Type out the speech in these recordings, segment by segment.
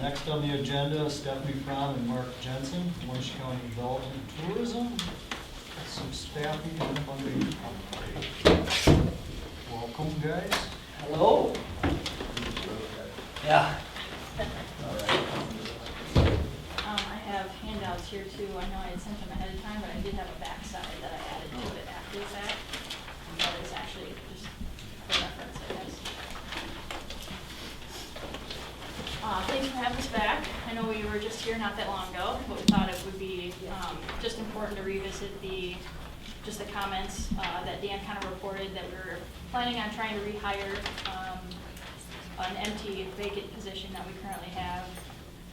Next on the agenda, Stephanie Fromm and Mark Jensen, Winneshiek County Development and Tourism. Some staffing and funding update. Welcome, guys. Hello. Yeah. I have handouts here too. I know I had sent them ahead of time, but I did have a backside that I added to it after the fact. That is actually just for reference, I guess. Thanks for having us back. I know we were just here not that long ago, but we thought it would be just important to revisit just the comments that Dan kind of reported, that we're planning on trying to rehire an empty vacant position that we currently have.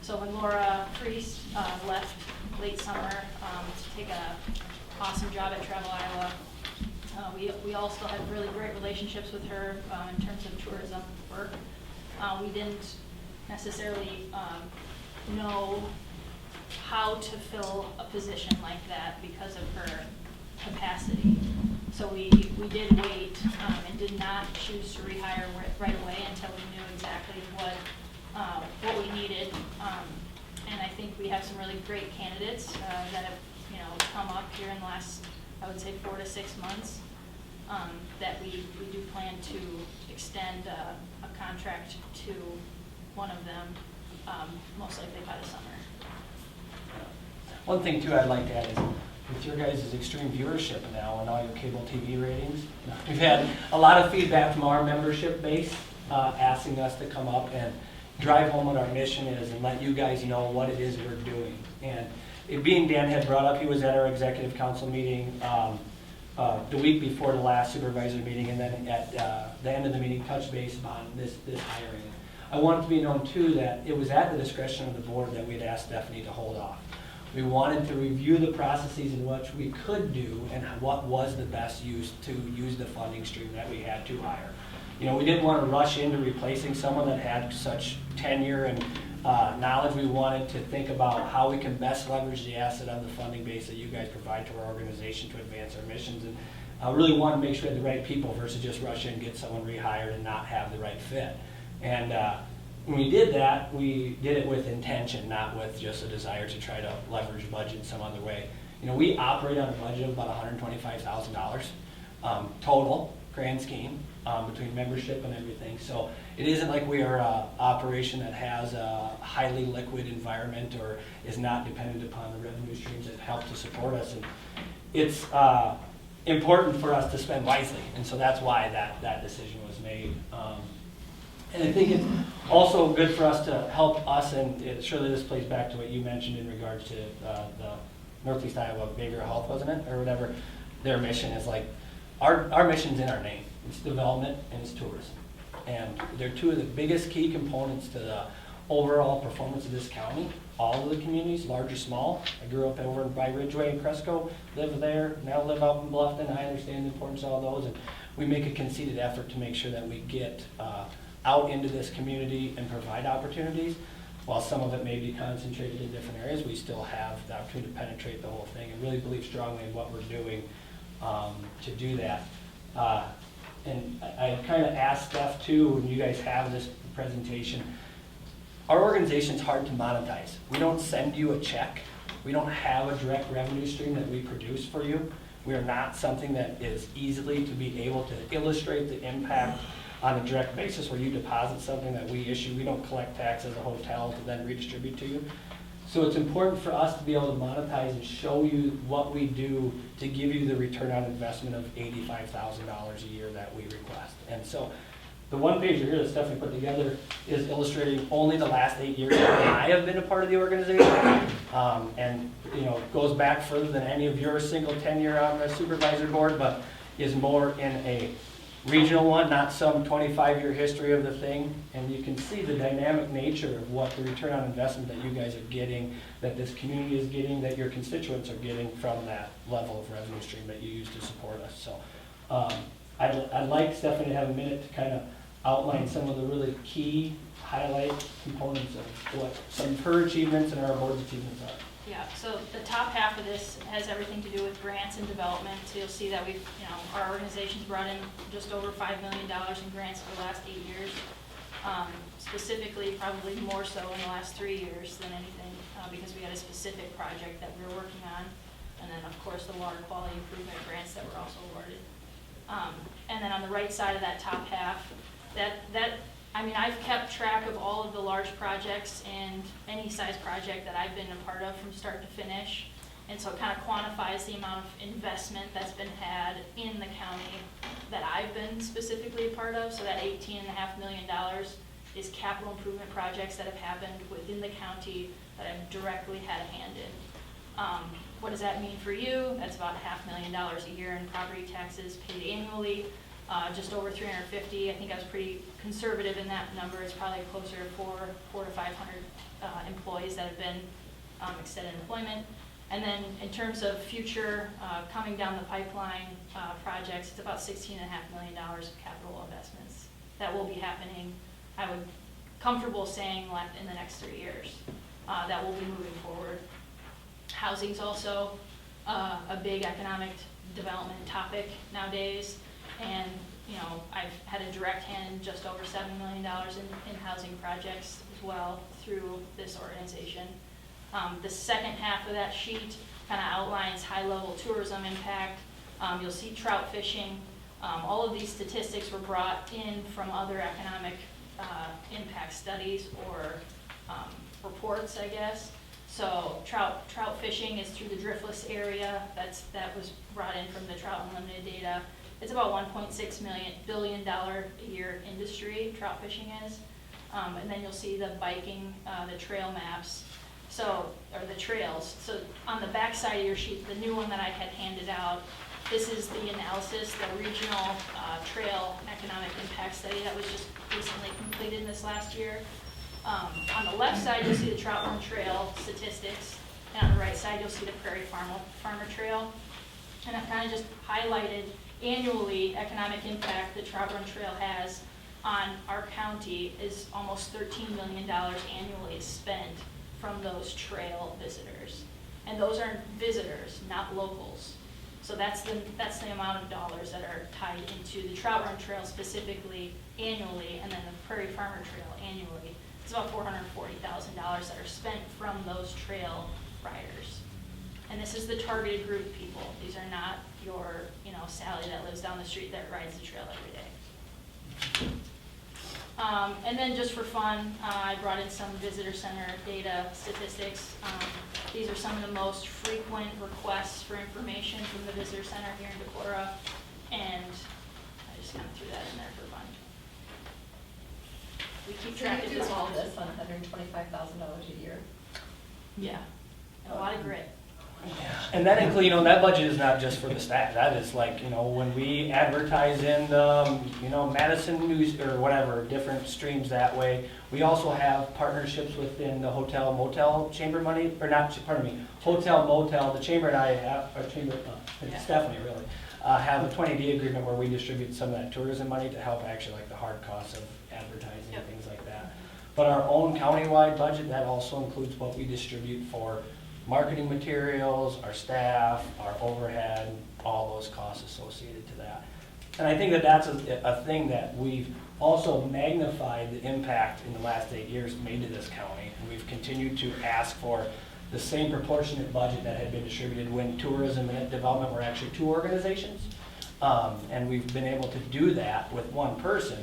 So when Laura Priest left late summer to take an awesome job at Travel Iowa, we all still have really great relationships with her in terms of tourism work. We didn't necessarily know how to fill a position like that because of her capacity. So we did wait and did not choose to rehire right away until we knew exactly what we needed. And I think we have some really great candidates that have come up here in the last, I would say, 4 to 6 months, that we do plan to extend a contract to one of them, most likely by the summer. One thing too I'd like to add is, with your guys' extreme viewership now and all your cable TV ratings, we've had a lot of feedback from our membership base asking us to come up and drive home what our mission is and let you guys know what it is we're doing. And it being Dan had brought up, he was at our executive council meeting the week before the last supervisor meeting, and then at the end of the meeting touched base on this hiring. I want it to be known too that it was at the discretion of the board that we'd asked Stephanie to hold off. We wanted to review the processes in which we could do and what was the best use to use the funding stream that we had to hire. We didn't want to rush into replacing someone that had such tenure and knowledge. We wanted to think about how we can best leverage the asset of the funding base that you guys provide to our organization to advance our missions, and really want to make sure we had the right people versus just rush in and get someone rehired and not have the right fit. And when we did that, we did it with intention, not with just a desire to try to leverage budget some other way. We operate on a budget of about $125,000 total, grand scheme, between membership and everything. So it isn't like we are an operation that has a highly liquid environment or is not dependent upon the revenue streams that help to support us. And it's important for us to spend wisely, and so that's why that decision was made. And I think it's also good for us to help us, and surely this plays back to what you mentioned in regards to the Northeast Iowa Behavioral Health, wasn't it, or whatever. Their mission is like, our mission's in our name. It's development and it's tourism. And they're two of the biggest key components to the overall performance of this county. All of the communities, large or small. I grew up over by Ridgeway and Cresco, live there, now live out in Bluffton. I understand the importance of all those, and we make a conceited effort to make sure that we get out into this community and provide opportunities. While some of it may be concentrated in different areas, we still have the opportunity to penetrate the whole thing and really believe strongly in what we're doing to do that. And I kind of asked Steph too, when you guys have this presentation, our organization's hard to monetize. We don't send you a check. We don't have a direct revenue stream that we produce for you. We are not something that is easily to be able to illustrate the impact on a direct basis where you deposit something that we issue. We don't collect tax as a hotel to then redistribute to you. So it's important for us to be able to monetize and show you what we do to give you the return on investment of $85,000 a year that we request. And so the one page here that Stephanie put together is illustrating only the last 8 years that I have been a part of the organization. And goes back further than any of your single tenure on the supervisor board, but is more in a regional one, not some 25-year history of the thing. And you can see the dynamic nature of what the return on investment that you guys are getting, that this community is getting, that your constituents are getting from that level of revenue stream that you use to support us. So I'd like Stephanie to have a minute to kind of outline some of the really key highlight components of what some of her achievements and our board's achievements are. Yeah, so the top half of this has everything to do with grants and development. So you'll see that we've, our organization's brought in just over $5 million in grants for the last 8 years. Specifically, probably more so in the last 3 years than anything, because we had a specific project that we were working on, and then of course the water quality improvement grants that were also awarded. And then on the right side of that top half, I've kept track of all of the large projects and any size project that I've been a part of from start to finish. And so it kind of quantifies the amount of investment that's been had in the county that I've been specifically a part of. So that $18.5 million is capital improvement projects that have happened within the county that I've directly had a hand in. What does that mean for you? That's about $500,000 a year in property taxes paid annually. Just over 350. I think I was pretty conservative in that number. It's probably closer to 400 to 500 employees that have been extended employment. And then in terms of future coming down the pipeline projects, it's about $16.5 million of capital investments that will be happening. I would comfortable saying in the next 3 years that will be moving forward. Housing's also a big economic development topic nowadays. And, I've had a direct hand in just over $7 million in housing projects as well through this organization. The second half of that sheet kind of outlines high-level tourism impact. You'll see trout fishing. All of these statistics were brought in from other economic impact studies or reports, I guess. So trout fishing is through the driftless area. That was brought in from the Trout Unlimited data. It's about $1.6 billion a year industry, trout fishing is. And then you'll see the biking, the trail maps, or the trails. So on the back side of your sheet, the new one that I had handed out, this is the analysis, the regional trail economic impact study that was just recently completed this last year. On the left side, you'll see the Trout Run Trail statistics, and on the right side, you'll see the Prairie Farmer Trail. And I've kind of just highlighted annually economic impact the Trout Run Trail has on our county is almost $13 million annually spent from those trail visitors. And those are visitors, not locals. So that's the amount of dollars that are tied into the Trout Run Trail specifically annually, and then the Prairie Farmer Trail annually. It's about $440,000 that are spent from those trail riders. And this is the targeted group of people. These are not your, Sally that lives down the street that rides the trail every day. And then just for fun, I brought in some visitor center data statistics. These are some of the most frequent requests for information from the visitor center here in Decorah. And I just kind of threw that in there for fun. We keep track of So you this. do all this on $125,000 a year? Yeah, and a lot of grit. And that includes, that budget is not just for the staff. That is like, when we advertise in, Madison News or whatever, different streams that way. We also have partnerships within the hotel motel chamber money, or not, pardon me, hotel motel. The chamber and I have, or chamber, Stephanie really, have a 20-day agreement where we distribute some of that tourism money to help actually like the hard costs of advertising and things like that. But our own countywide budget, that also includes what we distribute for marketing materials, our staff, our overhead, all those costs associated to that. And I think that that's a thing that we've also magnified the impact in the last 8 years made to this county. And we've continued to ask for the same proportionate budget that had been distributed when tourism and development were actually two organizations. And we've been able to do that with one person.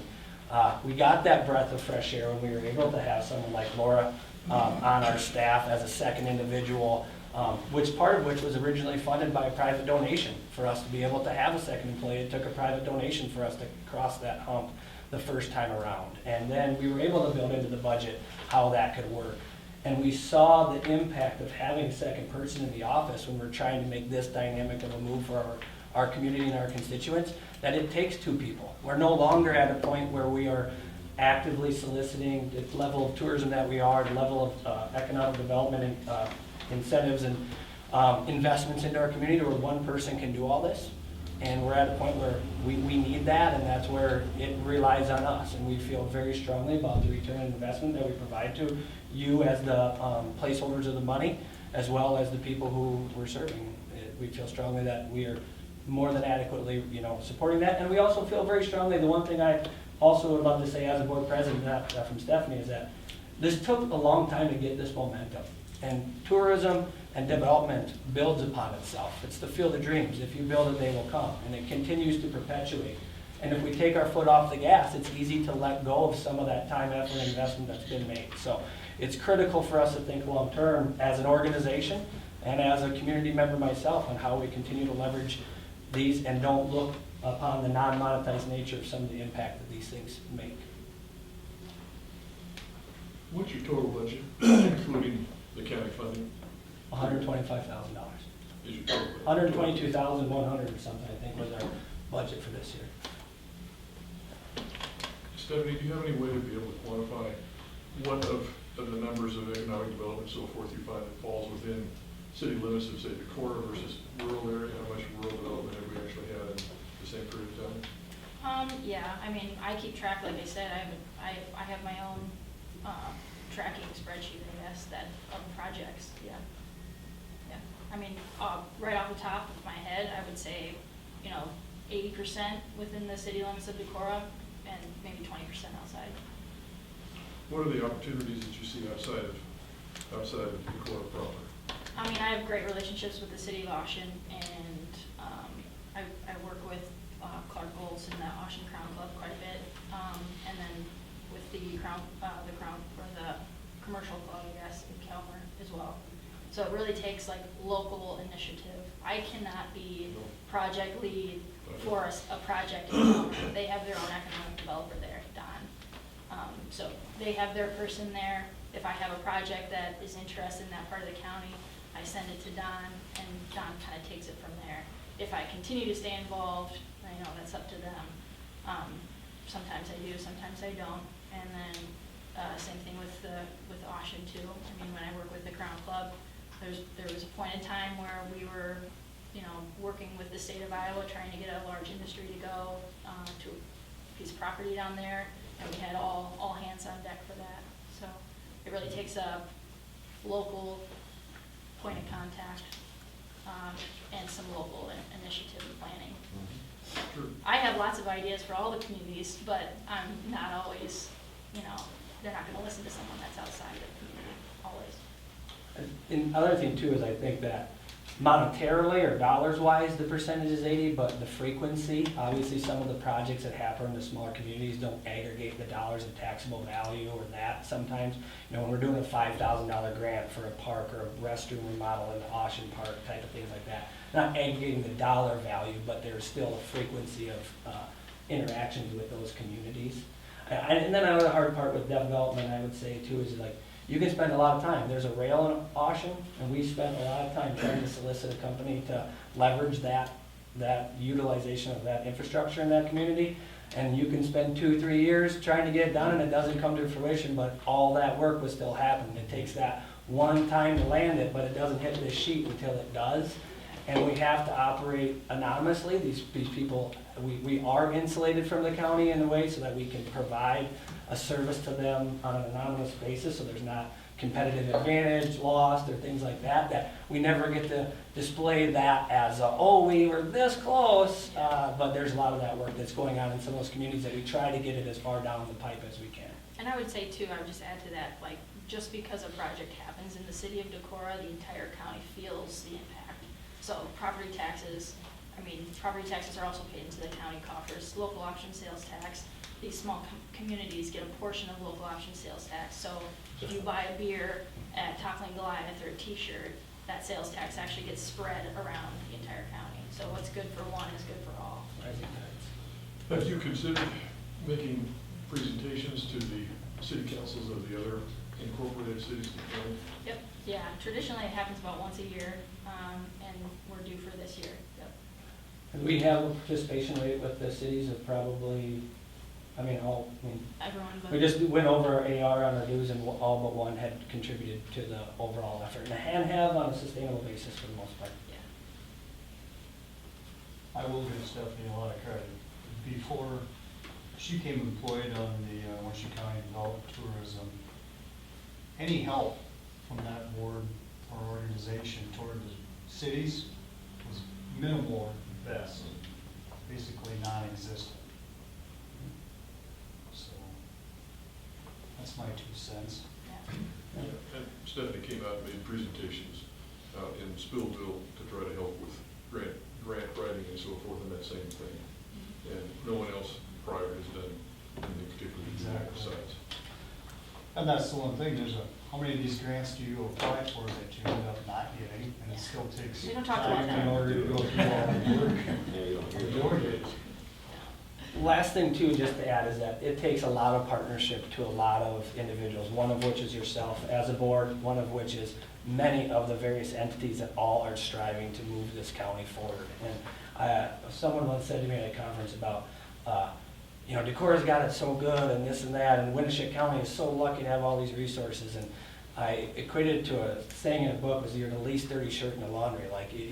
We got that breath of fresh air when we were able to have someone like Laura on our staff as a second individual, part of which was originally funded by a private donation. For us to be able to have a second employee, it took a private donation for us to cross that hump the first time around. And then we were able to build into the budget how that could work. And we saw the impact of having a second person in the office when we're trying to make this dynamic of a move for our community and our constituents, that it takes two people. We're no longer at a point where we are actively soliciting the level of tourism that we are, the level of economic development and incentives and investments into our community where one person can do all this. And we're at a point where we need that, and that's where it relies on us. And we feel very strongly about the return on investment that we provide to you as the placeholders of the money, as well as the people who we're serving. We feel strongly that we are more than adequately, supporting that. And we also feel very strongly, the one thing I also would love to say as a board president, not from Stephanie, is that this took a long time to get this momentum. And tourism and development builds upon itself. It's the field of dreams. If you build it, they will come. And it continues to perpetuate. And if we take our foot off the gas, it's easy to let go of some of that time, effort, and investment that's been made. So it's critical for us to think long-term as an organization and as a community member myself on how we continue to leverage these and don't look upon the non-monetized nature of some of the impact that these things make. What's your total budget, including the county funding? $125,000. Is your total budget? 122,100 or something, I think, was our budget for this year. Stephanie, do you have any way to be able to quantify what of the numbers of economic development and so forth you find that falls within city limits of, say, Decorah versus rural area? How much rural development have we actually had in the same period of time? Yeah, I mean, I keep track, like I said, I have my own tracking spreadsheet, I guess, that of projects, yeah. Yeah, I mean, right off the top of my head, I would say, 80% within the city limits of Decorah and maybe 20% outside. What are the opportunities that you see outside of Decorah proper? I mean, I have great relationships with the city of Austin, and I work with Clark Bowles in the Austin Crown Club quite a bit, and then with the commercial club, I guess, in Calmer as well. So it really takes like local initiative. I cannot be project lead for a project in Calmer. They have their own economic developer there, Don. So they have their person there. If I have a project that is interested in that part of the county, I send it to Don, and Don kind of takes it from there. If I continue to stay involved, that's up to them. Sometimes I do, sometimes I don't. And then same thing with Austin too. I mean, when I work with the Crown Club, there was a point in time where we were, working with the state of Iowa, trying to get a large industry to go to a piece of property down there, and we had all hands on deck for that. So it really takes a local point of contact and some local initiative and planning. Sure. I have lots of ideas for all the communities, but I'm not always, they're not gonna listen to someone that's outside of the community, always. And other thing too is I think that monetarily or dollars wise, the percentage is 80, but the frequency, obviously some of the projects that happen in the smaller communities don't aggregate the dollars in taxable value or that sometimes. When we're doing a $5,000 grant for a park or a restroom remodel in the Austin Park type of things like that, not aggregating the dollar value, but there's still a frequency of interactions with those communities. And then another hard part with development, I would say too, is like, you can spend a lot of time. There's a rail in Austin, and we spent a lot of time trying to solicit a company to leverage that utilization of that infrastructure in that community. And you can spend 2-3 years trying to get it done, and it doesn't come to fruition, but all that work was still happening. It takes that one time to land it, but it doesn't hit the sheet until it does. And we have to operate anonymously. These people, we are insulated from the county in a way so that we can provide a service to them on an anonymous basis, so there's not competitive advantage lost or things like that, that we never get to display that as, we were this close, but there's a lot of that work that's going on in some of those communities that we try to get it as far down the pipe as we can. And I would say too, I would just add to that, like, just because a project happens in the city of Decorah, the entire county feels the impact. So property taxes are also paid into the county coffers, local option sales tax. These small communities get a portion of local option sales tax. So if you buy a beer at Toppling Goliath or a t-shirt, that sales tax actually gets spread around the entire county. So what's good for one is good for all. Have you considered making presentations to the city councils of the other incorporated cities in the county? Yep, yeah, traditionally it happens about once a year, and we're due for this year, yep. And we have a participation rate with the cities of probably, Everyone but. we just went over our AR on our dues, and all but one had contributed to the overall effort, and have on a sustainable basis for the most part. Yeah. I will give Stephanie a lot of credit. Before she came employed on the Winneshiek County Development Tourism, any help from that board or organization toward the cities was minimal at best, basically non-existent. That's my 2 cents. Yeah. And Stephanie came out and made presentations out in Spillville to try to help with grant writing and so forth and that same thing. And no one else prior has done anything particularly Exactly. besides. And that's the one thing, how many of these grants do you apply for that you end up not getting? And it still takes We don't talk about time in that. order to go through all the work. Yeah, you don't hear Your that. days. Last thing too, just to add, is that it takes a lot of partnership to a lot of individuals, one of which is yourself as a board, one of which is many of the various entities that all are striving to move this county forward. And someone once said to me at a conference about, Decorah's got it so good and this and that, and Winneshiek County is so lucky to have all these resources. And I equated it to a saying in a book, was you're the least dirty shirt in the laundry. Like, you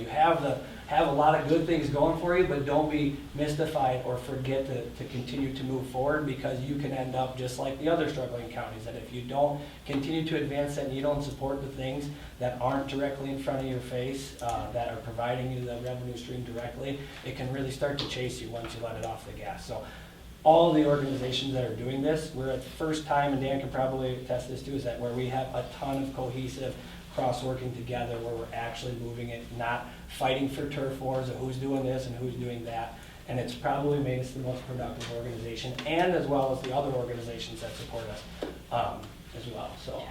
have a lot of good things going for you, but don't be mystified or forget to continue to move forward, because you can end up just like the other struggling counties, that if you don't continue to advance and you don't support the things that aren't directly in front of your face, that are providing you the revenue stream directly, it can really start to chase you once you let it off the gas. So all the organizations that are doing this, we're at the first time, and Dan can probably attest this too, is that where we have a ton of cohesive cross-working together, where we're actually moving it, not fighting for turf wars of who's doing this and who's doing that. And it's probably made us the most productive organization, and as well as the other organizations that support us as well. So Yeah.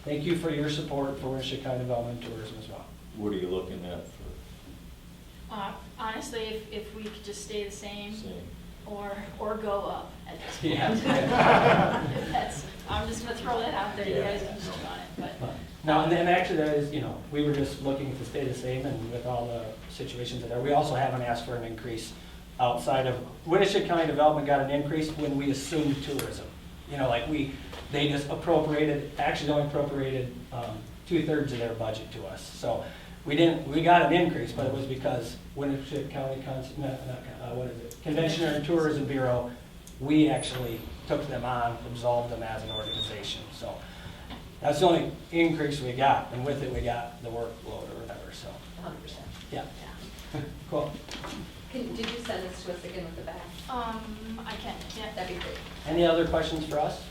thank you for your support for Winneshiek County Development and Tourism as well. What are you looking at for Honestly, if we could just stay the same saying? or go up at this point. Yeah. I'm just gonna throw that out there, you guys can just on it, but. No, and then actually that is, we were just looking to stay the same, and with all the situations that are, we also haven't asked for an increase outside of, Winneshiek County Development got an increase when we assumed tourism. They just actually only appropriated 2/3 of their budget to us. So we got an increase, but it was because Winneshiek County, Convention and Tourism Bureau, we actually took them on, absolved them as an organization. So that's the only increase we got, and with it, we got the workload or whatever, so. 100%. Yeah, Yeah. cool. Did you send this to us again with the back? I can, yeah. That'd be great. Any other questions for us?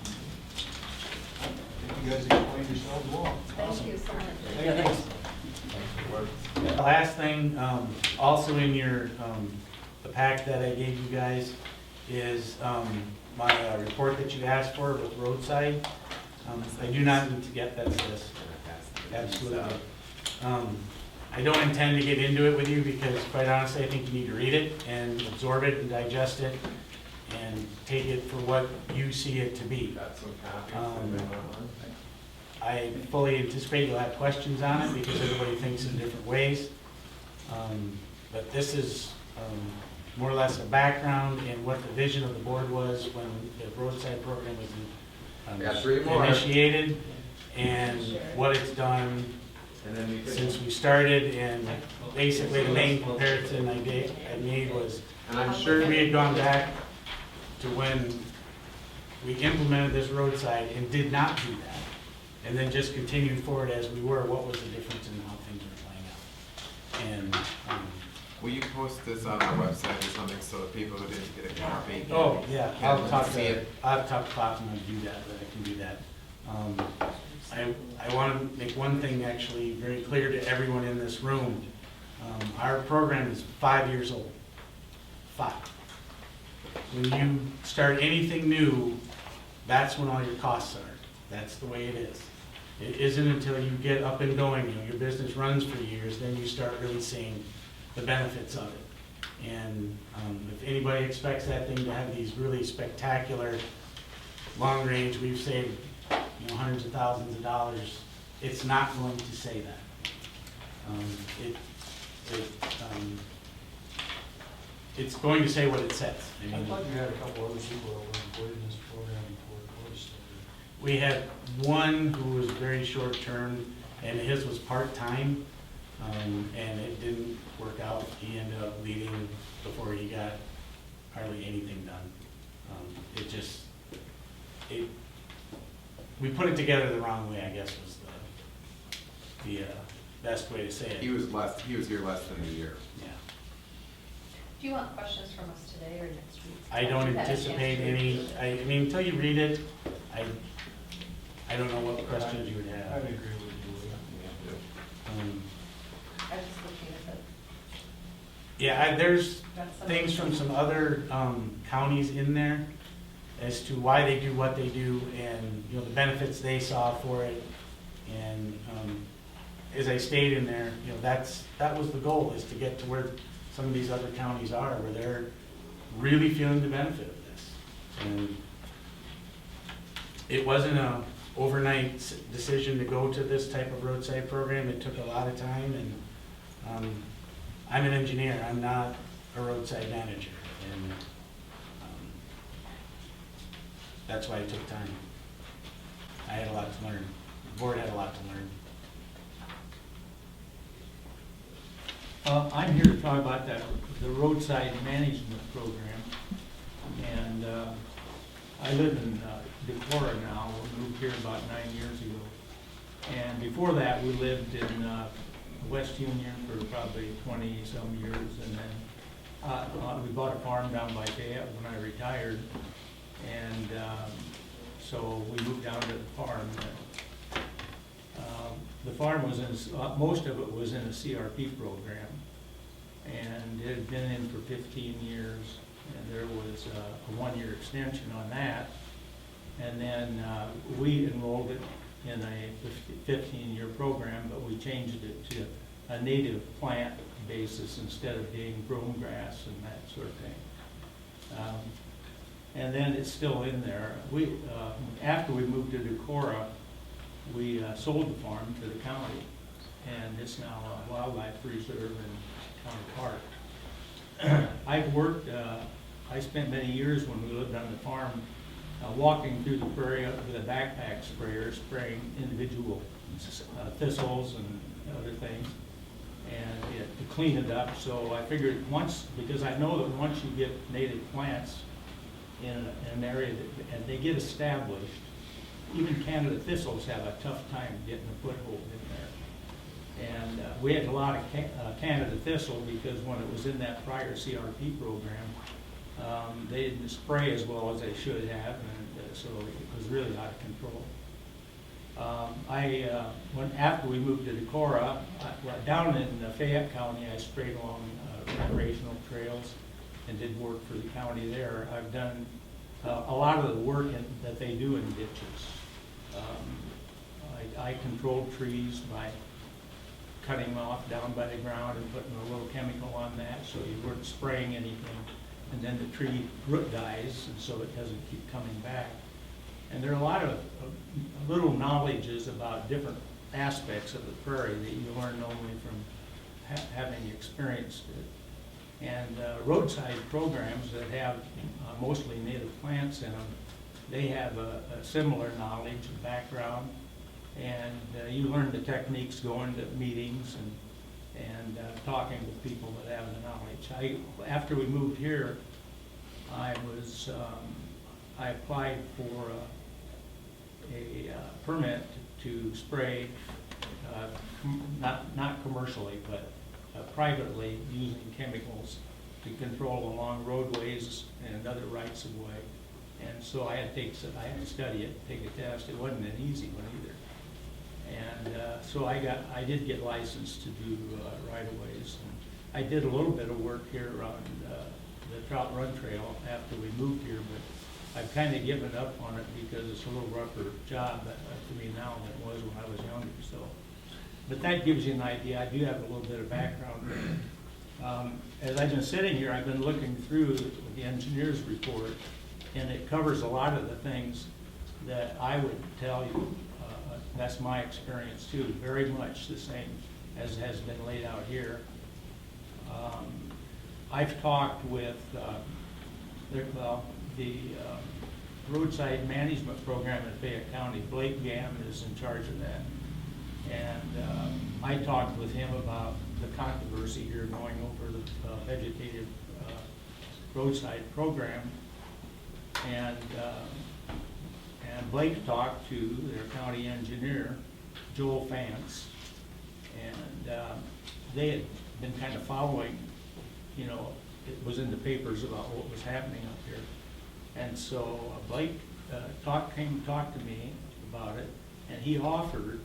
I think you guys explained yourselves well. Thank you so much. Yeah, thanks. The last thing, also in your, the pack that I gave you guys is my report that you asked for with Roadside. I do not need to get, that's this. Absolutely. I don't intend to get into it with you because quite honestly, I think you need to read it and absorb it and digest it and take it for what you see it to be. I fully anticipate you'll have questions on it because everybody thinks in different ways. But this is more or less a background in what the vision of the board was when the roadside program was initiated, and what it's done since we started. And basically the main comparison I made was, and I'm sure we had gone back to when we implemented this roadside and did not do that, and then just continued forward as we were. What was the difference in how things were playing out? And will you post this on our website or something so that people who didn't get a copy oh yeah, I'll talk see to it? Platinum to do that, but I can do that. I want to make one thing actually very clear to everyone in this room. Our program is 5 years old. 5. When you start anything new, that's when all your costs are. That's the way it is. It isn't until you get up and going, your business runs for years, then you start really seeing the benefits of it. And if anybody expects that thing to have these really spectacular, long range, we've saved hundreds of thousands of dollars, it's not going to say that. It's going to say what it says. I thought you had a couple other people that were employed in this program before it was started. We had one who was very short term, and his was part-time, and it didn't work out. He ended up leaving before he got hardly anything done. We put it together the wrong way, I guess, was the best way to say it. He was here less than a year. Yeah. Do you want questions from us today or next week? I don't You've had a chance anticipate to any, review it. I mean, until you read it, I don't know what questions you would I have. would agree with you. Um, I was just looking at the. Yeah, there's got some- things from some other counties in there as to why they do what they do and, you know, the benefits they saw for it. And as I stated in there, you know, that was the goal, is to get to where some of these other counties are, where they're really feeling the benefit of this. And it wasn't a overnight decision to go to this type of roadside program. It took a lot of time, and I'm an engineer, I'm not a roadside manager, and that's why it took time. I had a lot to learn, the board had a lot to learn. I'm here to talk about the roadside management program. And I live in Decorah now. We moved here about 9 years ago. And before that, we lived in West Union for probably 20-some years. And then we bought a farm down by Fayette when I retired. And so we moved down to the farm. The farm was in, most of it was in a CRP program, and it had been in for 15 years, and there was a 1-year extension on that. And then we enrolled it in a 15-year program, but we changed it to a native plant basis instead of being brome grass and that sort of thing. And then it's still in there. We, after we moved to Decorah, we sold the farm to the county, and it's now a wildlife reserve and county park. I've worked, I spent many years when we lived on the farm, walking through the prairie with a backpack sprayer, spraying individual thistles and other things, and to clean it up. So I figured once, because I know that once you get native plants in an area and they get established, even Canada thistles have a tough time getting a foothold in there. And we had a lot of Canada thistle because when it was in that prior CRP program, they didn't spray as well as they should have, and so it was really out of control. After we moved to Decorah, down in Fayette County, I sprayed along recreational trails and did work for the county there. I've done a lot of the work that they do in ditches. I control trees by cutting them off down by the ground and putting a little chemical on that so you weren't spraying anything. And then the tree root dies, and so it doesn't keep coming back. And there are a lot of little knowledges about different aspects of the prairie that you learn only from having experienced it. And roadside programs that have mostly native plants in them, they have a similar knowledge and background, and you learn the techniques going to meetings and talking with people that have the knowledge. After we moved here, I applied for a permit to spray, not commercially, but privately, using chemicals to control along roadways and other rights of way. And so I had to study it, take a test. It wasn't an easy one either. And so I did get licensed to do right-of-ways. And I did a little bit of work here on the Trout Run Trail after we moved here, but I've kind of given up on it because it's a little rougher job to me now than it was when I was younger. So, but that gives you an idea. I do have a little bit of background there. As I've been sitting here, I've been looking through the engineer's report, and it covers a lot of the things that I would tell you. That's my experience too, very much the same as has been laid out here. I've talked with the roadside management program in Fayette County. Blake Gam is in charge of that. And I talked with him about the controversy here going over the vegetative roadside program. And Blake talked to their county engineer, Joel Fance, and they had been kind of following, you know, it was in the papers about what was happening up here. And so Blake came and talked to me about it, and he offered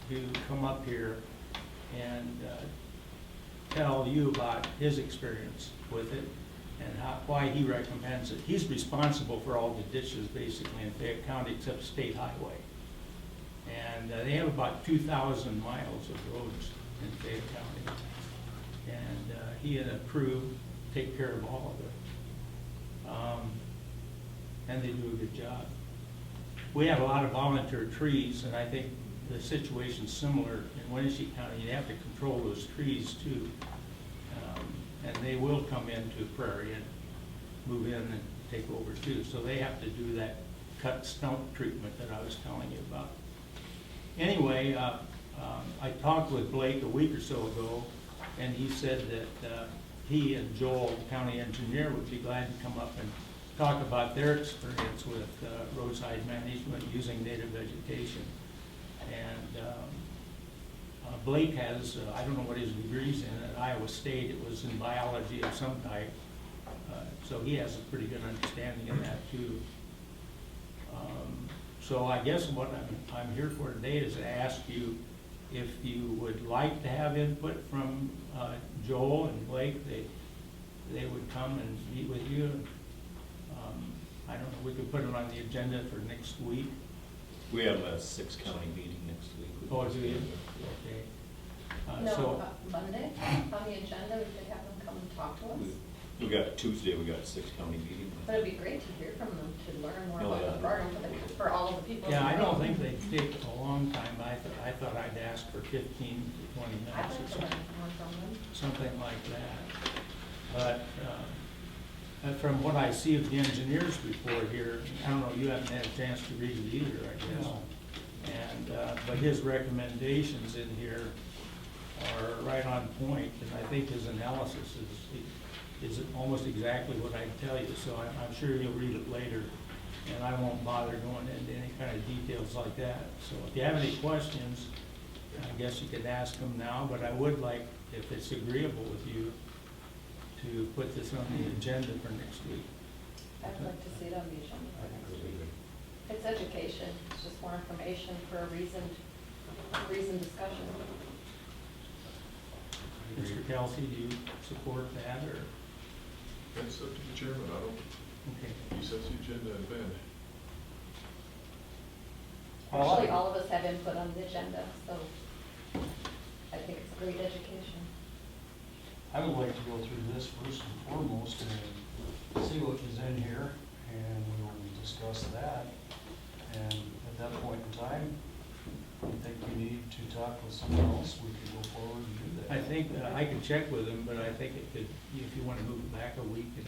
to come up here and tell you about his experience with it and why he recommends it. He's responsible for all the ditches basically in Fayette County except State Highway. And they have about 2,000 miles of roads in Fayette County. And he and a crew take care of all of it. And they do a good job. We have a lot of volunteer trees, and I think the situation's similar in Winneshiek County. You have to control those trees too. And they will come into Prairie and move in and take over too. So they have to do that cut stump treatment that I was telling you about. Anyway, I talked with Blake a week or so ago, and he said that he and Joel, the county engineer, would be glad to come up and talk about their experience with roadside management using native vegetation. And Blake has, I don't know what his degree's in, at Iowa State. It was in biology of some type. So he has a pretty good understanding of that too. So I guess what I'm here for today is to ask you if you would like to have input from Joel and Blake. They would come and meet with you. I don't know, we could put it on the agenda for next week. We have a 6-county meeting next week. Oh, do you? Okay. No, Monday, on the agenda, we could have them come and talk to us. We got Tuesday, we got a 6-county meeting. But it'd be great to hear from them, to learn more Oh, about yeah. the program for all of the people. Yeah, I in the don't room. think they'd take a long time. I thought I'd ask for 15 to 20 I'd minutes or like to something. learn more from them. Something like that. But from what I see of the engineer's report here, I don't know, you haven't had a chance to read it either, I guess. No. And, but his recommendations in here are right on point, and I think his analysis is almost exactly what I'd tell you, so I'm sure you'll read it later, and I won't bother going into any kind of details like that. So if you have any questions, I guess you could ask them now, but I would like, if it's agreeable with you, to put this on the agenda for next week. I'd like to see it on the agenda for next week. It's education, it's just more information for a reasoned discussion. Mr. Kelsey, do you support that, or? That's up to the chairman, I don't, Okay. he sets the agenda and then. Actually, all of us have input on the agenda, so I think it's great education. I would like to go through this first and foremost and see what is in here, and we will discuss that. And at that point in time, I think we need to talk with someone else, we can go forward and do that. I think, I could check with him, but I think it could, if you want to move it back a week, and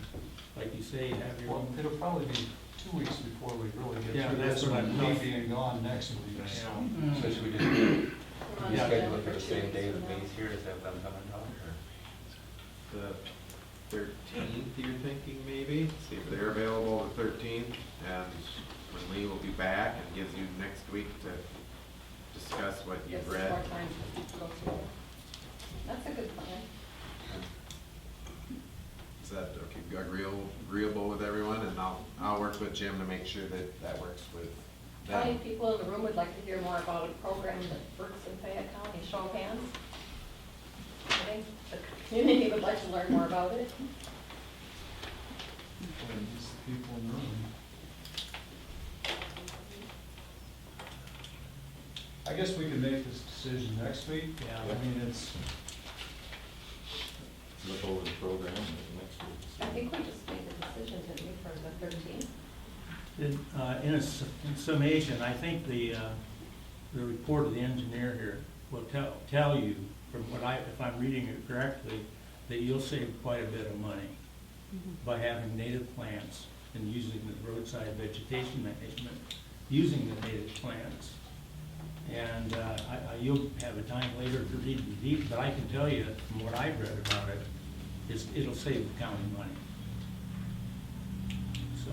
like you say, have your Well, own. it'll probably be 2 weeks before we really Yeah, get through that's this, what with I'm me thinking. being gone next week, so. So should we just We're on the Yeah. agenda schedule it for the 2 same weeks day as from now. May's here, is that them coming down, or? The 13th, you're thinking maybe? See if they're available the 13th, and when Lee will be back and gives you next week to discuss what Gives you've us read. more time to go through it. That's a good plan. Is that okay, agreeable with everyone? And I'll work with Jim to make sure that that works with How many them. people in the room would like to hear more about a program that works in Fayette County? Show of hands. I think the community would like to learn more about it. And just the people in the room. I guess we can make this decision next week. Yeah. I mean, it's, Look over the program next week. I think we just made the decision, didn't we, for the 13th? In summation, I think the report of the engineer here will tell you, from what if I'm reading it correctly, that you'll save quite a bit of money by having native plants and using the roadside vegetation management, using the native plants. And you'll have a time later to read the deep, but I can tell you from what I've read about it, it'll save the county money. So,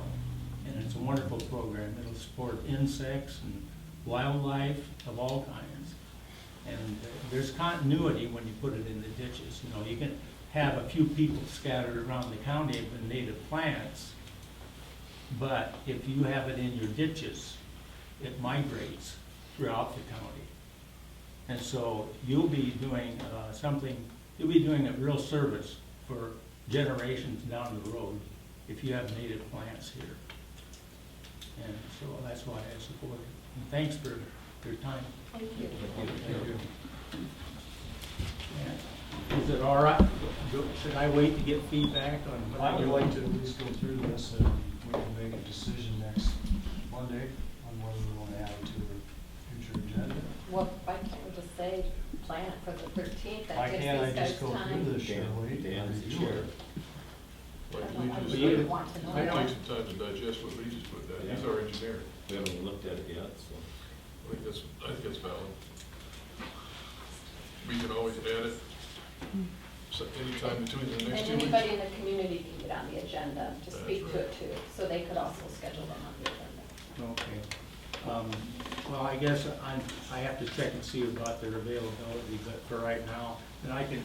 and it's a wonderful program. It'll support insects and wildlife of all kinds. And there's continuity when you put it in the ditches. You know, have a few people scattered around the county with native plants, but if you have it in your ditches, it migrates throughout the county. And so you'll be doing you'll be doing a real service for generations down the road if you have native plants here. And so that's why I support it. And thanks for your time. Thank you. Thank you. Yeah. Is it all right? Should I wait to get feedback on what I would do? like to at least go through this and we can make a decision next Monday on whether we want to add it to the future agenda. Well, why can't we just say, plan it for the 13th? Why That gives can't I these just guys go time. through this, Shirley? Dan's the Review chair. it? Like I Lee don't- just I said, would want to know. it takes some time to digest what Lee just put down. He's our engineer. We haven't even looked at it yet, so. I think that's valid. We can always add it, so anytime between the And next 2 weeks. anybody in the community can get on the agenda to That's speak to right. it too, so they could also schedule them on the agenda. Okay. Well, I guess I have to check and see about their availability, but for right now, and I can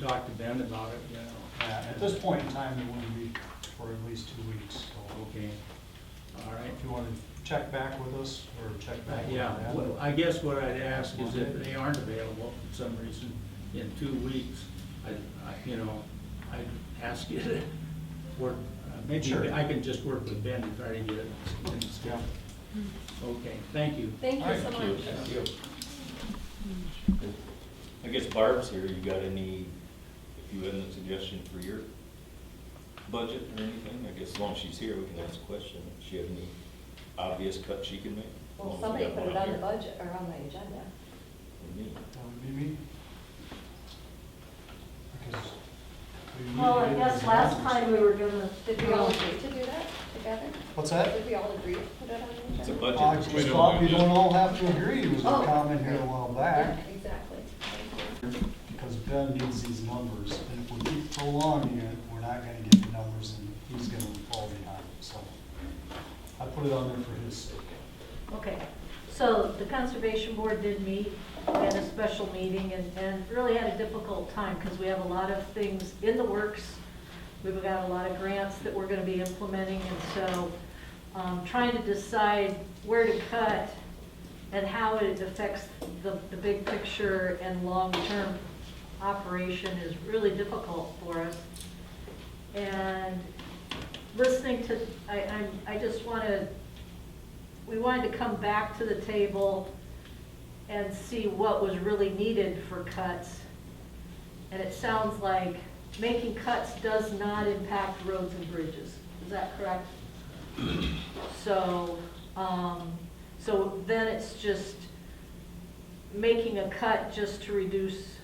talk to Ben about it, you know. Yeah, at this point in time, it wouldn't be for at least 2 weeks, so. Okay, all right. If you want to check back with us or check back with Yeah, them. well, I guess what I'd ask is if they aren't available for some reason in 2 weeks, I'd ask you to work, maybe Sure. I can just work with Ben and try to get it in the schedule. Okay, thank you. Thank you All right, so Thank you. much. Thank you. I guess Barb's here, you got any, if you had a suggestion for your budget or anything, I guess as long as she's here, we can ask a question. If she have any obvious cut she can make? As long Well, as we somebody got put one it on the here. budget, or on the agenda. For me. That would be me. Because we Well, I need to guess do last numbers. time we were gonna, Did we all agree to do that together? What's that? Did we all agree to put it on the agenda? It's a I budget. just We don't thought do we that. don't all have to agree, was a Oh. comment here a while back. Yeah, exactly. Thank you. Because Ben needs these numbers, and if we keep prolonging it, we're not gonna get the numbers, and he's gonna fall behind, so. I put it on there for his sake. okay. So the Conservation Board did meet, had a special meeting, and really had a difficult time, because we have a lot of things in the works. We've got a lot of grants that we're gonna be implementing, and so, trying to decide where to cut and how it affects the big picture and long-term operation is really difficult for us. And listening to, I just we wanted to come back to the table and see what was really needed for cuts. And it sounds like making cuts does not impact roads and bridges. Is that correct? So, so then it's just making a cut just to reduce.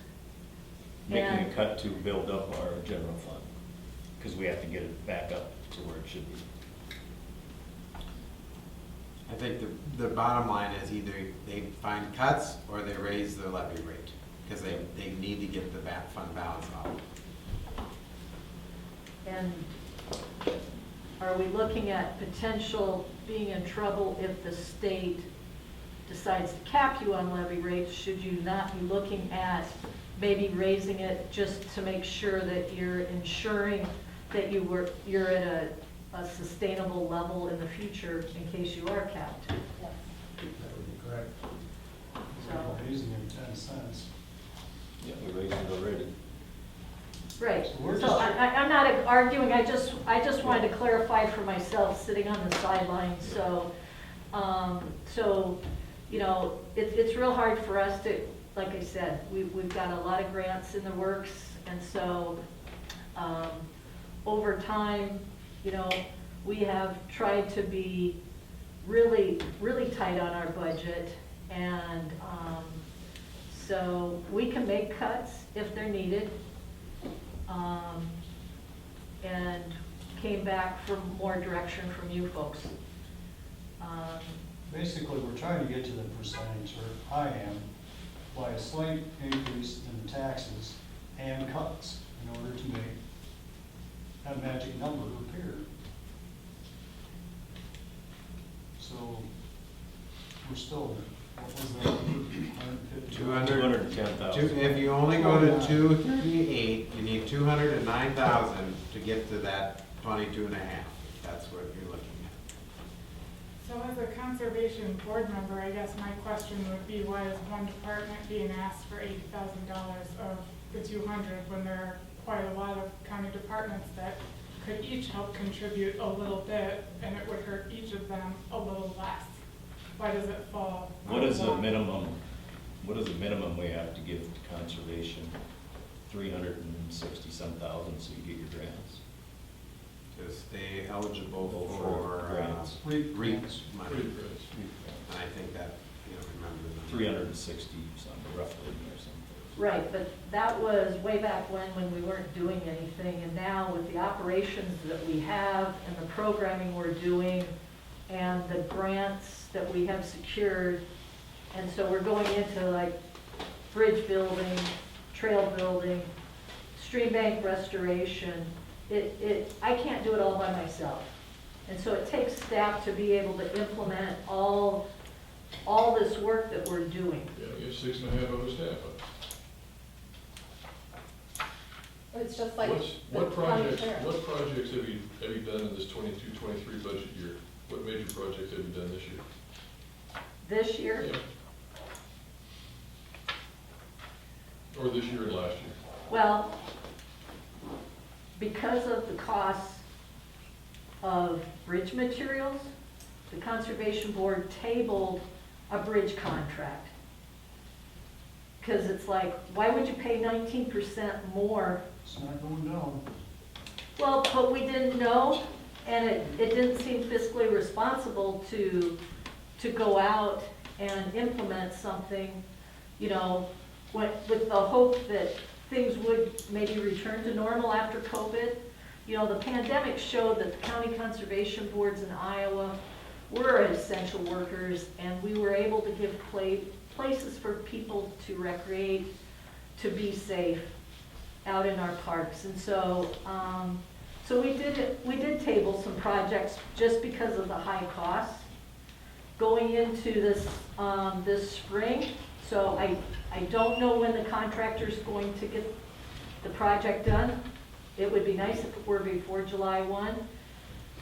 Making a and- cut to build up our general fund, because we have to get it back up to where it should be. I think the bottom line is either they find cuts or they raise the levy rate, because they need to get the fund balance out. And are we looking at potential being in trouble if the state decides to cap you on levy rates? Should you not be looking at maybe raising it just to make sure that you're ensuring that you're at a sustainable level in the future in case you are capped? Yes. That would be correct. So- We're raising it 10 cents. Yeah, we raised it already. Right, So we're so just- I'm not arguing, I just wanted to clarify for myself, sitting on the sidelines, so, you know, it's real hard for us to, like I said, we've got a lot of grants in the works, and so, over time, you know, we have tried to be really, really tight on our budget, and, so we can make cuts if they're needed. And came back for more direction from you folks. Basically, we're trying to get to the percentage, or I am, by a slight increase in the taxes and cuts in order to make that magic number appear. So, we're still what was that, 150? 210,000. If you only go to 238, you need 209,000 to get to that 22.5. That's what you're looking at. So as a conservation board member, I guess my question would be, why is one department being asked for $80,000 of the 200 when there are quite a lot of county departments that could each help contribute a little bit, and it would hurt each of them a little less? Why does it fall? What is the on one? minimum we have to give to conservation? 360-some thousand, so you get your grants. To stay eligible For for grants. REAP Great money. grants. And I think that, you know, remember the number. 360-some, roughly, or something. Right, but that was way back when we weren't doing anything, and now with the operations that we have and the programming we're doing and the grants that we have secured, and so we're going into like bridge building, trail building, stream bank restoration. I can't do it all by myself. And so it takes staff to be able to implement all this work that we're doing. Yeah, we have 6.5 other staff. It's just like. What the county projects sheriff. have you done in this 22-23 budget year? What major projects have you done this year? This year, Yeah. Or this year and last year? well, because of the costs of bridge materials, the Conservation Board tabled a bridge contract. Because it's like, why would you pay 19% more? It's not going down. Well, but we didn't know, and it didn't seem fiscally responsible to go out and implement something, you know, with the hope that things would maybe return to normal after COVID. You know, the pandemic showed that the county conservation boards in Iowa were essential workers, and we were able to give places for people to recreate, to be safe out in our parks. And so, so we did table some projects just because of the high costs going into this spring. So I don't know when the contractor's going to get the project done. It would be nice if it were before July 1.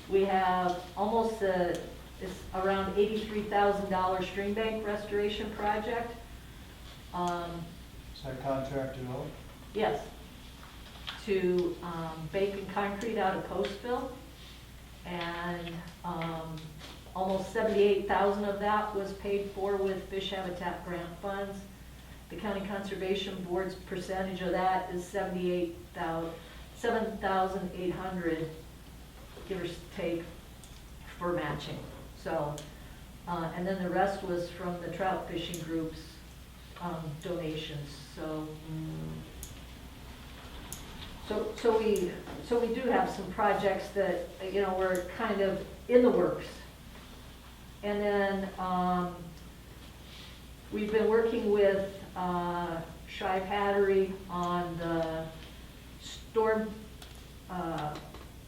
We have almost it's around $83,000 stream bank restoration project. Is that contracted out? Yes, to bacon concrete out of Postville, and almost 78,000 of that was paid for with fish habitat grant funds. The county conservation board's percentage of that is 7,800, give or take, for matching. So, and then the rest was from the trout fishing group's donations. So we do have some projects that, you know, we're kind of in the works. And then we've been working with Shive Hattery on the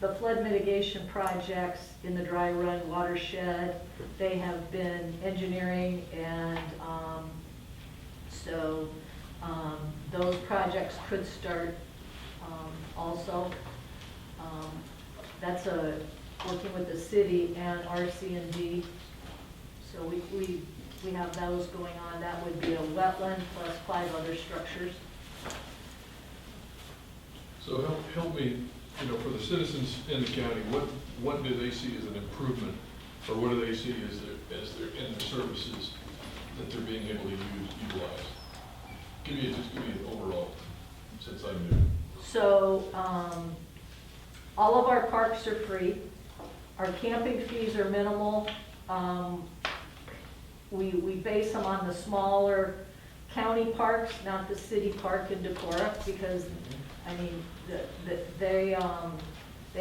the flood mitigation projects in the dry run watershed. They have been engineering, and so those projects could start also. That's working with the city and RC&D. So we have those going on. That would be a wetland plus 5 other structures. So help me, you know, for the citizens in the county, what do they see as an improvement, or what do they see as their in their services that they're being able to utilize? Just give me an overall, since I'm new. So all of our parks are free. Our camping fees are minimal. We base them on the smaller county parks, not the city park in Decorah, because I mean, they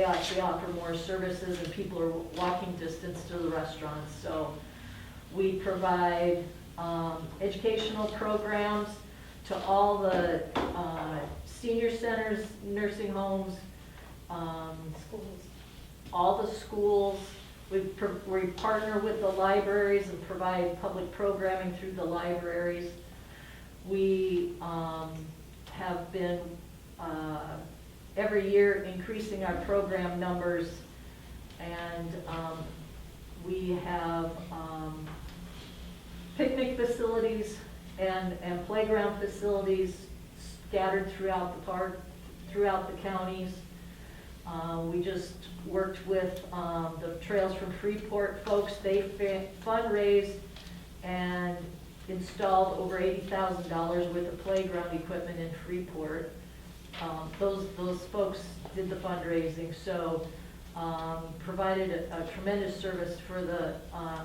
actually offer more services, and people are walking distance to the restaurants. So we provide educational programs to all the senior centers, nursing homes, Schools. all the schools, We partner with the libraries and provide public programming through the libraries. We have been every year increasing our program numbers, and we have picnic facilities and playground facilities scattered throughout the park, throughout the counties. We just worked with the Trails from Freeport folks. They fundraised and installed over $80,000 worth of playground equipment in Freeport. Those folks did the fundraising, so provided a tremendous service for the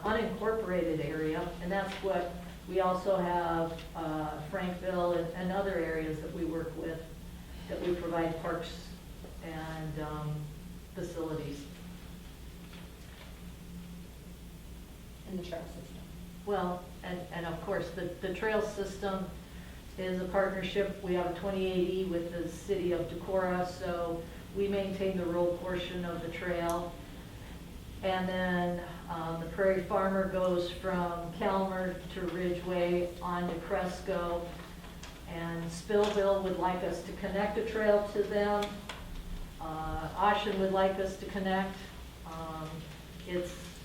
unincorporated area, and that's what we also have Frankville and other areas that we work with, that we provide parks and facilities. In the trail system. Well, and of course, the trail system is a partnership. We have a 2080 with the city of Decorah, so we maintain the road portion of the trail. And then the Prairie Farmer goes from Calmer to Ridgeway on to Cresco. And Spillville would like us to connect a trail to them. Ocean would like us to connect.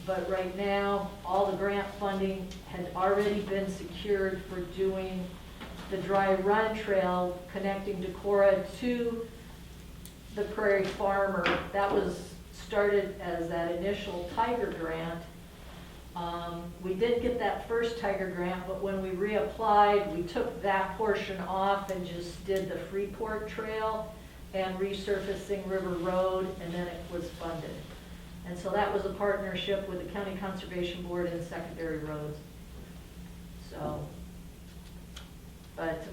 But right now, all the grant funding had already been secured for doing the dry run trail connecting Decorah to the Prairie Farmer. That was started as that initial Tiger grant. We did get that first Tiger grant, but when we reapplied, we took that portion off and just did the Freeport Trail and resurfacing River Road, and then it was funded. And so that was a partnership with the County Conservation Board and Secondary Roads. So, but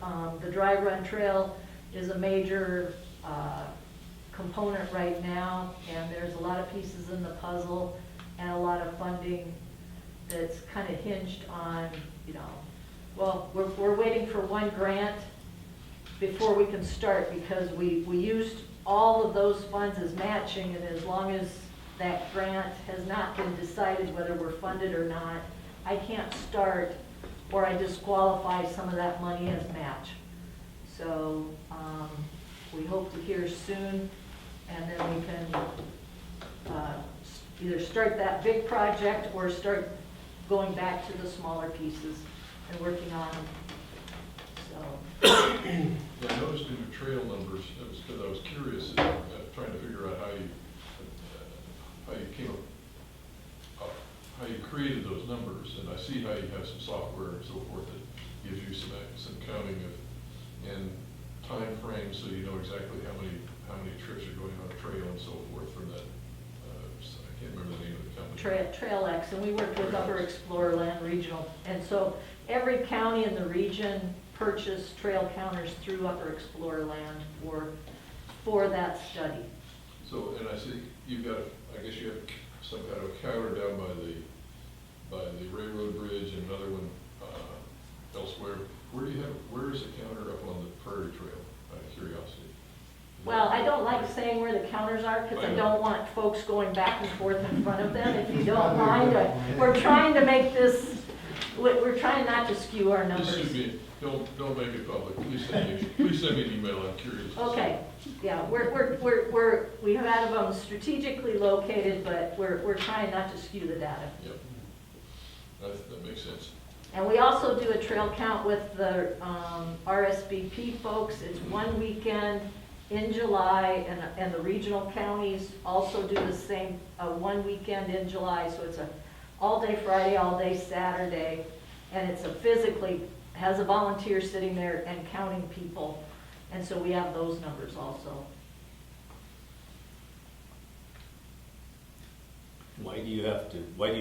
the dry run trail is a major component right now, and there's a lot of pieces in the puzzle and a lot of funding that's kind of hinged on, well, we're waiting for one grant before we can start, because we used all of those funds as matching, and as long as that grant has not been decided whether we're funded or not, I can't start, or I disqualify some of that money as match. So we hope to hear soon, and then we can either start that big project or start going back to the smaller pieces and working on them. So. Yeah, I noticed in your trail numbers, that was because I was curious, trying to figure out how you came up, how you created those numbers, and I see how you have some software and so forth that gives you some counting of, and time frames, so you know exactly how many trips are going on a trail and so forth from that, I can't remember the name of the company. Trail X, and we worked with Upper Explorer Land Regional, and so every county in the region purchased trail counters through Upper Explorer Land for that study. So, and I see you've got, I guess you have some kind of counter down by the railroad bridge, and another one elsewhere. Where is the counter up on the Prairie Trail, out of curiosity? Well, I don't like saying where the counters are, because I don't want folks going back and forth in front of them, if you don't mind. We're trying to make this, we're trying not to skew our numbers. This should be, don't make it public. Please send me an email, I'm curious. Okay, yeah, we have them strategically located, but we're trying not to skew the data. Yep, that makes sense. And we also do a trail count with the RSVP folks. It's one weekend in July, and the regional counties also do the same, one weekend in July. So it's a all-day Friday, all-day Saturday, and it's has a volunteer sitting there and counting people. And so we have those numbers also. Why do you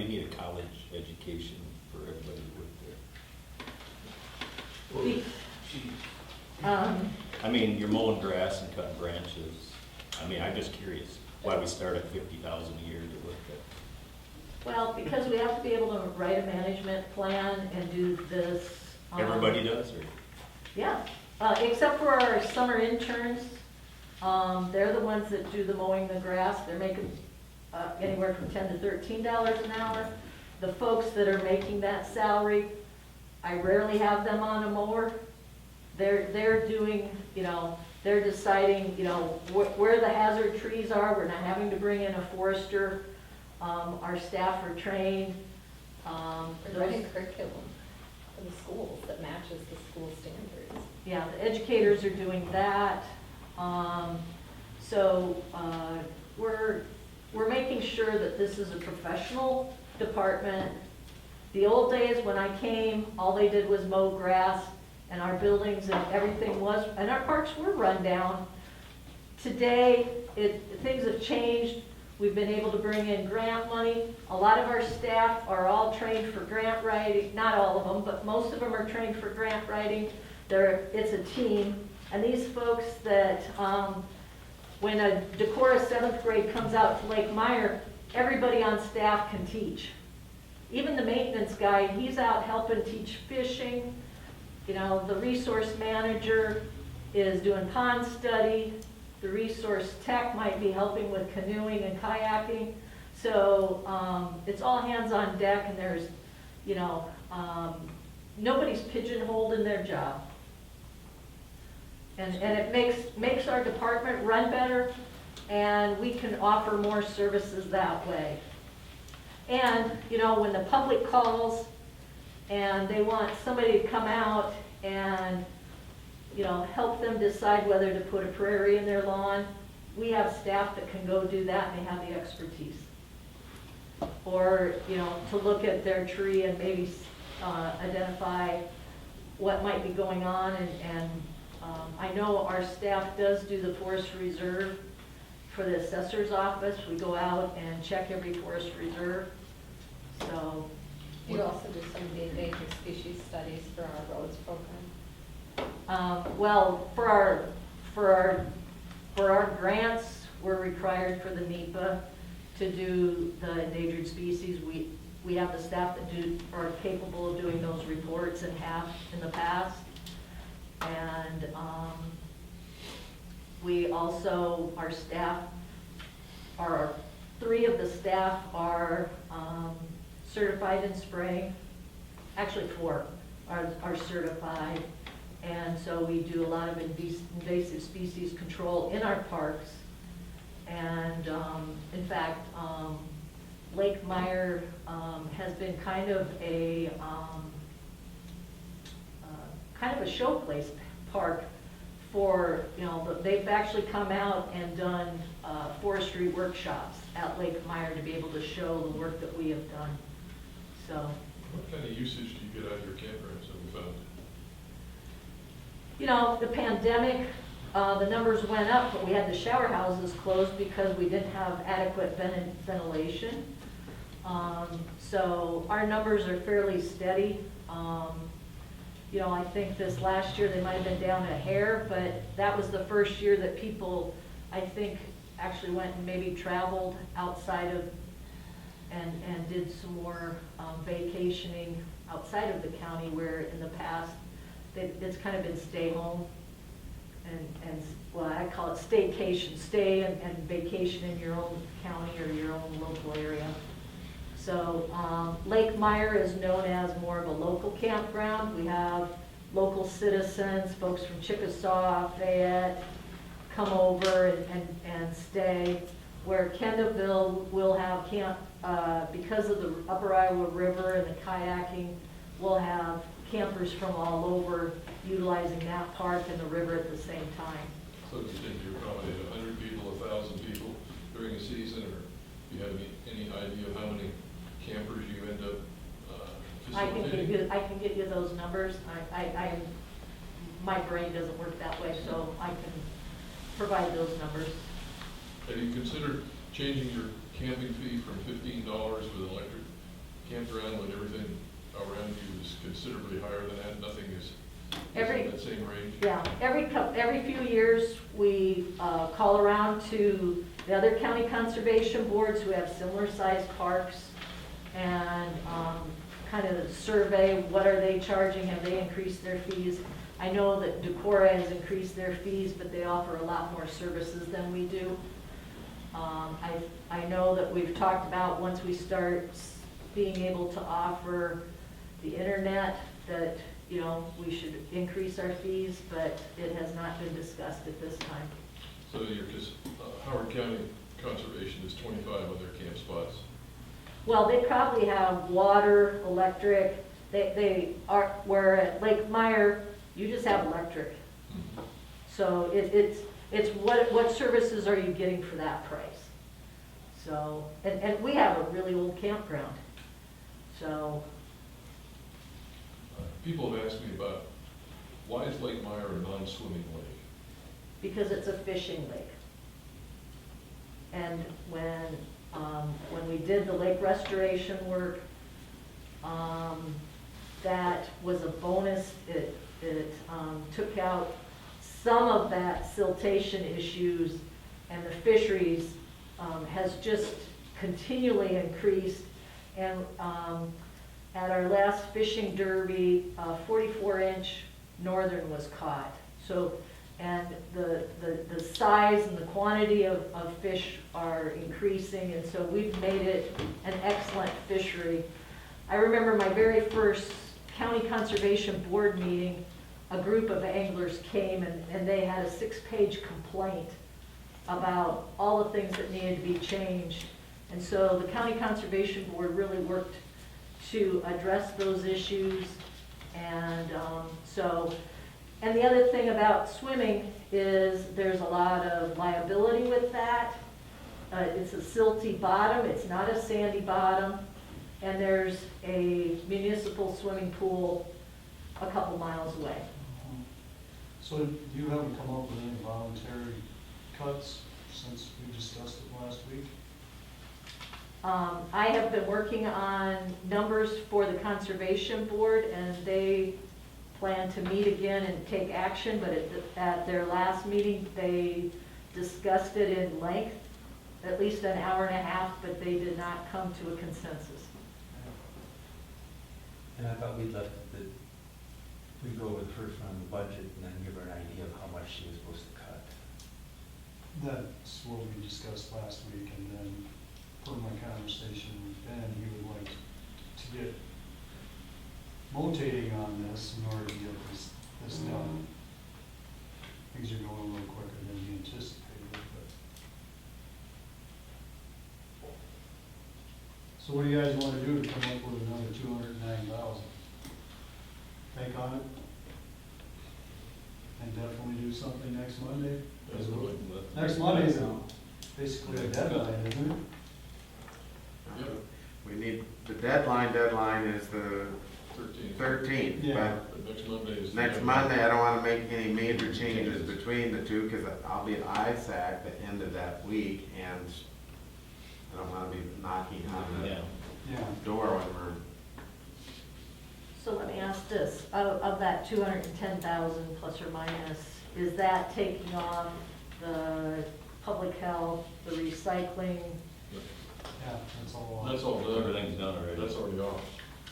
need a college education for everybody to work there? I mean, you're mowing grass and cutting branches. I mean, I'm just curious why we start at $50,000 a year to work there. Well, because we have to be able to write a management plan and do this. Everybody does, or? Yeah, except for our summer interns. They're the ones that do the mowing the grass. They're making anywhere from $10 to $13 an hour. The folks that are making that salary, I rarely have them on a mower. They're doing, they're deciding, where the hazard trees are. We're not having to bring in a forester. Our staff are trained. We're writing curriculum for the schools that matches the school standards. Yeah, the educators are doing that. So we're making sure that this is a professional department. The old days when I came, all they did was mow grass, and our buildings and everything was, and our parks were run down. Today, things have changed. We've been able to bring in grant money. A lot of our staff are all trained for grant writing, not all of them, but most of them are trained for grant writing. It's a team, and these folks that, when a Decorah 7th grade comes out to Lake Meyer, everybody on staff can teach. Even the maintenance guy, he's out helping teach fishing. The resource manager is doing pond study. The resource tech might be helping with canoeing and kayaking. So it's all hands on deck, and there's, nobody's pigeonholed in their job. And it makes our department run better, and we can offer more services that way. And, when the public calls and they want somebody to come out and, help them decide whether to put a prairie in their lawn, we have staff that can go do that, and they have the expertise. Or, to look at their tree and maybe identify what might be going on. And I know our staff does do the forest reserve for the assessor's office. We go out and check every forest reserve. So. You also do some of the endangered species studies for our roads program. Well, for our grants, we're required for the NEPA to do the endangered species. We have the staff that are capable of doing those reports and have in the past. And we also, our staff, our 3 of the staff are certified in spraying. Actually 4 are certified. And so we do a lot of invasive species control in our parks. And in fact, Lake Meyer has been kind of a showplace park for, they've actually come out and done forestry workshops at Lake Meyer to be able to show the work that we have done. So. What kind of usage do you get out of your campgrounds, have we found? The pandemic, the numbers went up, but we had the shower houses closed because we didn't have adequate ventilation. So our numbers are fairly steady. I think this last year they might have been down a hair, but that was the first year that people, I think, actually went and maybe traveled outside of and did some more vacationing outside of the county, where in the past it's kind of been stay home and well, I call it staycation, stay and vacation in your own county or your own local area. So Lake Meyer is known as more of a local campground. We have local citizens, folks from Chickasaw, Fayette, come over and stay, where Kendallville will have camp, because of the Upper Iowa River and the kayaking, we'll have campers from all over utilizing that park and the river at the same time. So do you think you accommodate 100 people, 1,000 people during a season, or do you have any idea of how many campers you end up facilitating? I can get you those numbers. My brain doesn't work that way, so I can provide those numbers. Have you considered changing your camping fee from $15 with an electric campground when everything around you is considerably higher than that? Nothing is in that same range? Yeah, every few years, we call around to the other county conservation boards who have similar sized parks and kind of survey what are they charging, have they increased their fees. I know that Decorah has increased their fees, but they offer a lot more services than we do. I know that we've talked about once we start being able to offer the internet, that, you know, we should increase our fees, but it has not been discussed at this time. So because Howard County Conservation is 25 on their camp spots. Well, they probably have water, electric, they are, where at Lake Meyer, you just have electric. So it's what services are you getting for that price? So, and we have a really old campground, so. People have asked me about, why is Lake Meyer a non-swimming lake? Because it's a fishing lake. And when we did the lake restoration work, that was a bonus. It took out some of that siltation issues, and the fisheries has just continually increased. And at our last fishing derby, 44-inch northern was caught. So, and the size and the quantity of fish are increasing, and so we've made it an excellent fishery. I remember my very first county conservation board meeting, a group of anglers came and they had a 6-page complaint about all the things that needed to be changed. And so the county conservation board really worked to address those issues. And and the other thing about swimming is there's a lot of liability with that. It's a silty bottom, it's not a sandy bottom, and there's a municipal swimming pool a couple miles away. So you haven't come up with any voluntary cuts since we discussed it last week? I have been working on numbers for the conservation board, and they plan to meet again and take action, but at their last meeting, they discussed it in length, at least an hour and a half, but they did not come to a consensus. And I thought we'd go over the first round of the budget and then give her an idea of how much she was supposed to cut. That's what we discussed last week, and then per my conversation with Ben, he would like to get rotating on this in order to get this done. Things are going a little quicker than we anticipated, but. So what do you guys want to do to come up with another 209,000? Think on it? And definitely do something next Monday? Absolutely. Next Monday is basically a deadline, isn't it? Yep. We need, the deadline is the 13th, Yeah. but But next Monday is. next Monday, I don't wanna make any major changes between the two, cause I'll be at ISAC the end of that week, and I don't wanna be knocking on the Yeah. Yeah. door when we're, So let me ask this, of that 210,000 plus or minus, is that taking off the public health, the recycling? Yeah, that's all. That's all done. Everything's done already. That's already off.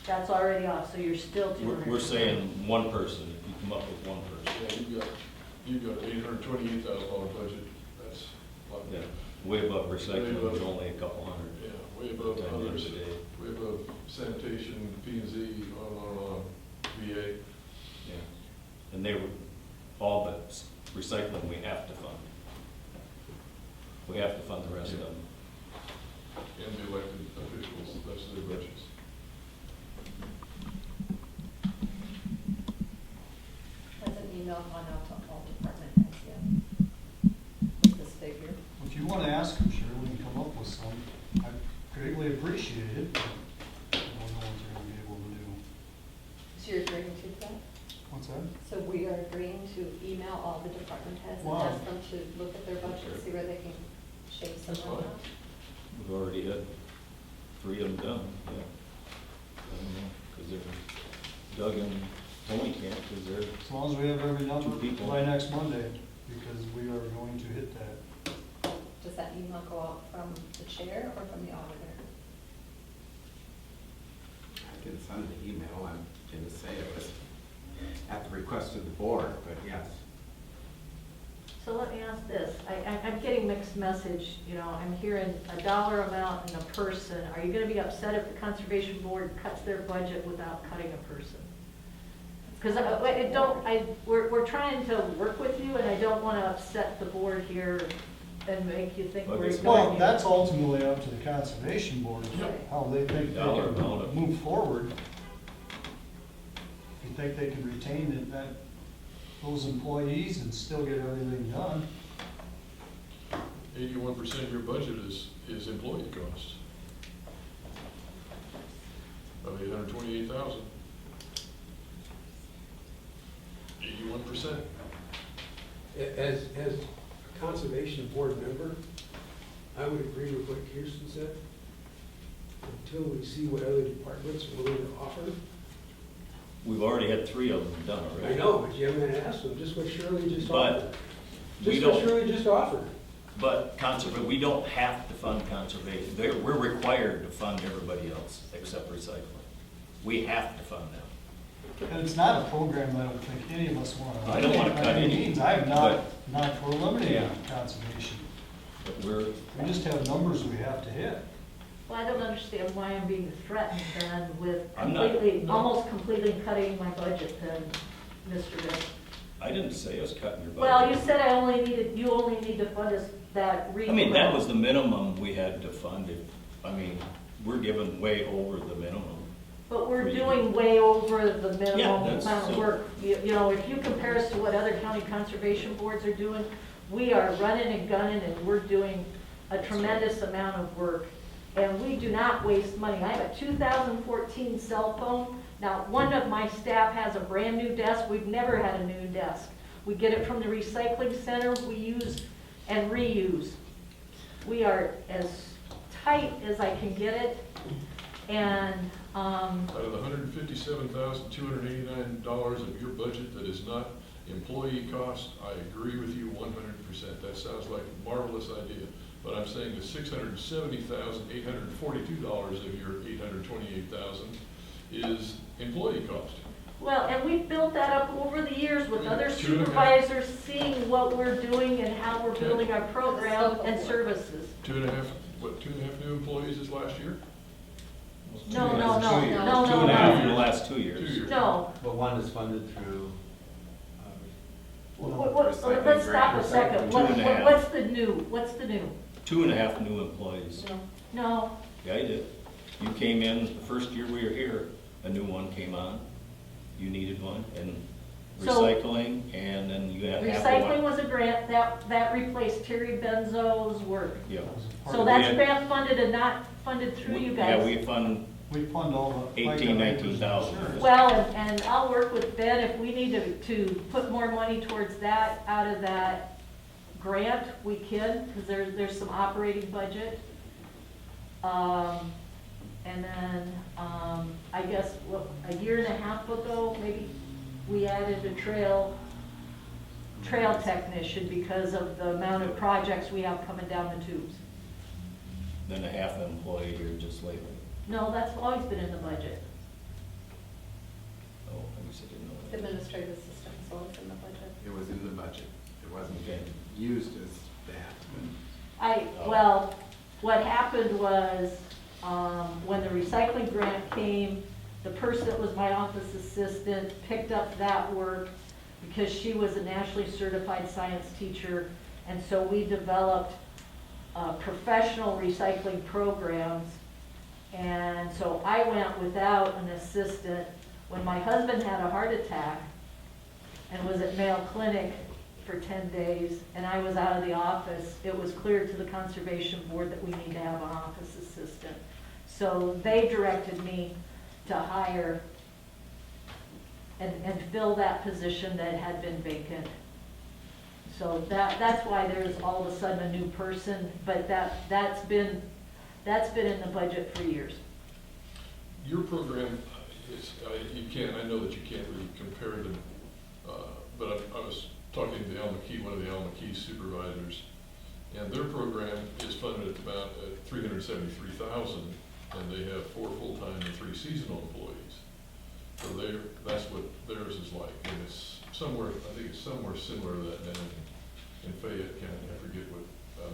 That's already off, so you're still 200. We're saying one person, if you come up with one person. Yeah, you've got $828,000 budget. That's a lot. Yeah, way above Way recycling, above. it's only a couple hundred. Yeah, way above By the end of others, the day. way above sanitation, P and Z, on, VA. Yeah, and they were, all but recycling, we have to fund. We have to fund the rest of them. And the elected officials, that's their budgets. Has an email gone out to all department heads yet? With this figure? If you want to ask them, sure, we can come up with some. I greatly appreciate it, but I don't know what they're going to be able to do. So you're agreeing to that? What's that? So we are agreeing to email all the department heads and Wow. ask them to look at their budget, see where they can shape some That's of fine. out? We've already had 3 of them done, yeah. I don't know, because they're, Doug and Tony can't, because they're, As long as we have every number Two people. by next Monday, because we are going to hit that. Does that email go out from the chair or from the auditor? I can send an email, I'm gonna say it was at the request of the board, but yes. So let me ask this, I'm getting mixed message, you know, I'm hearing a dollar amount and a person. Are you gonna be upset if the Conservation Board cuts their budget without cutting a person? Because we're trying to work with you, and I don't wanna upset the board here and make you think Well, we're it's- ignoring Well, you. that's ultimately up to the conservation board, Yep. how they think they Dollar amount can of- move forward. If you think they can retain those employees and still get everything done, 81% of your budget is employee costs. Of 828,000. 81%. As a conservation board member, I would agree with what Kirsten said. Until we see what other departments are willing to offer. We've already had 3 of them done already. I know, but you haven't asked them, just what Shirley just But offered. we Just what don't- Shirley just offered. But we don't have to fund conservation. We're required to fund everybody else except recycling. We have to fund them. and it's not a program that I don't think any of us want to. I don't wanna cut any, means, I'm not for eliminating Yeah. conservation. But We just have numbers we have to hit. Well, I don't understand why I'm being threatened then with I'm not- completely, no. almost completely cutting my budget then, Mr. Bill. I didn't say us cutting your budget. Well, you said you only need to fund us that I mean, that was the minimum we had to fund it. I mean, we're giving way over the minimum. But we're doing way over the minimum Yeah, that's- amount of work. You know, if you compare us to what other county conservation boards are doing, we are running and gunning and we're doing a tremendous amount of work. And we do not waste money. I have a 2014 cell phone. Now, one of my staff has a brand new desk. We've never had a new desk. We get it from the recycling center. We use and reuse. We are as tight as I can get it. And, Out of the $157,289 of your budget that is not employee cost, I agree with you 100%. That sounds like a marvelous idea. But I'm saying the $670,842 of your $828,000 is employee cost. well, and we've built that up over the years with other 2.5. supervisors, seeing what we're doing and how we're building our program and services. 2.5 new employees this last year? No, no, no, Two years. no, 2.5 in the no, last 2 2 years. years. no. But one is funded through, Let's stop a second. 2.5. What's the new? 2.5 new employees. No, Yeah, I did. You came in, the first year we were here, a new one came on. You needed one, and So- recycling, and then you had half recycling of one. was a grant, that replaced Terry Benzo's work. Yeah. So that's We had- grant funded and not funded through you Yeah, guys. we fund We fund all the. 18, 19,000. Insurance. Well, and I'll work with Ben if we need to put more money towards that out of that grant, we can, because there's some operating budget. And then, I guess, what, a year and a half ago, maybe, we added a trail technician because of the amount of projects we have coming down the tubes. Then a half employee here just lately. No, that's always been in the budget. Oh, I guess I didn't know that. Administrative assistant, so it's in the budget. It was in the budget. It wasn't Okay. used as that. Well, what happened was, when the recycling grant came, the person that was my office assistant picked up that work because she was a nationally certified science teacher, and so we developed professional recycling programs. And so I went without an assistant. When my husband had a heart attack and was at Mayo Clinic for 10 days, and I was out of the office, it was clear to the Conservation Board that we need to have an office assistant. So they directed me to hire and fill that position that had been vacant. So that's why there's all of a sudden a new person, but that's been in the budget for years. Your program is, I know that you can't really compare them, but I was talking to one of the Al McKee supervisors, and their program is funded at about $373,000, and they have 4 full-time and 3 seasonal employees. So that's what theirs is like, and it's somewhere, I think it's somewhere similar to that down in Fayette County, I forget what,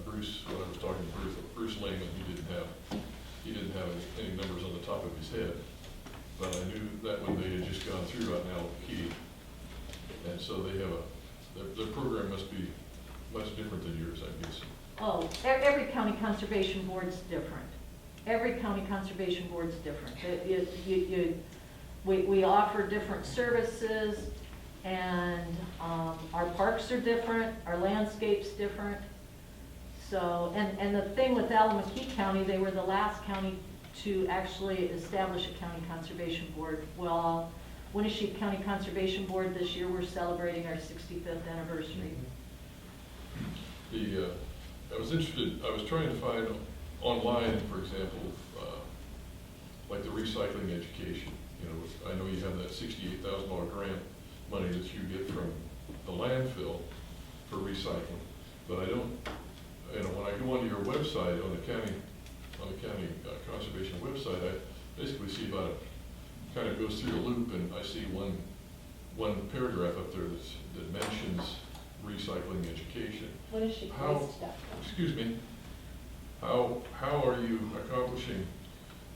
Bruce, when I was talking to Bruce Lehman, he didn't have any numbers on the top of his head. But I knew that when they had just gone through out in Albuquerque, and so they have their program must be much different than yours, I guess. Oh, every county conservation board's different. Every county conservation board's different. We offer different services, and our parks are different, our landscape's different. So, and the thing with Alameda County, they were the last county to actually establish a county conservation board. Well, Winneshiek County Conservation Board this year, we're celebrating our 65th anniversary. I was interested, I was trying to find online, for example, like the recycling education. You know, I know you have that $68,000 grant money that you get from the landfill for recycling, but I don't, you know, when I go onto your website, on the county conservation website, I basically see about kind of goes through a loop, and I see one paragraph up there that mentions recycling education. Excuse me, how are you accomplishing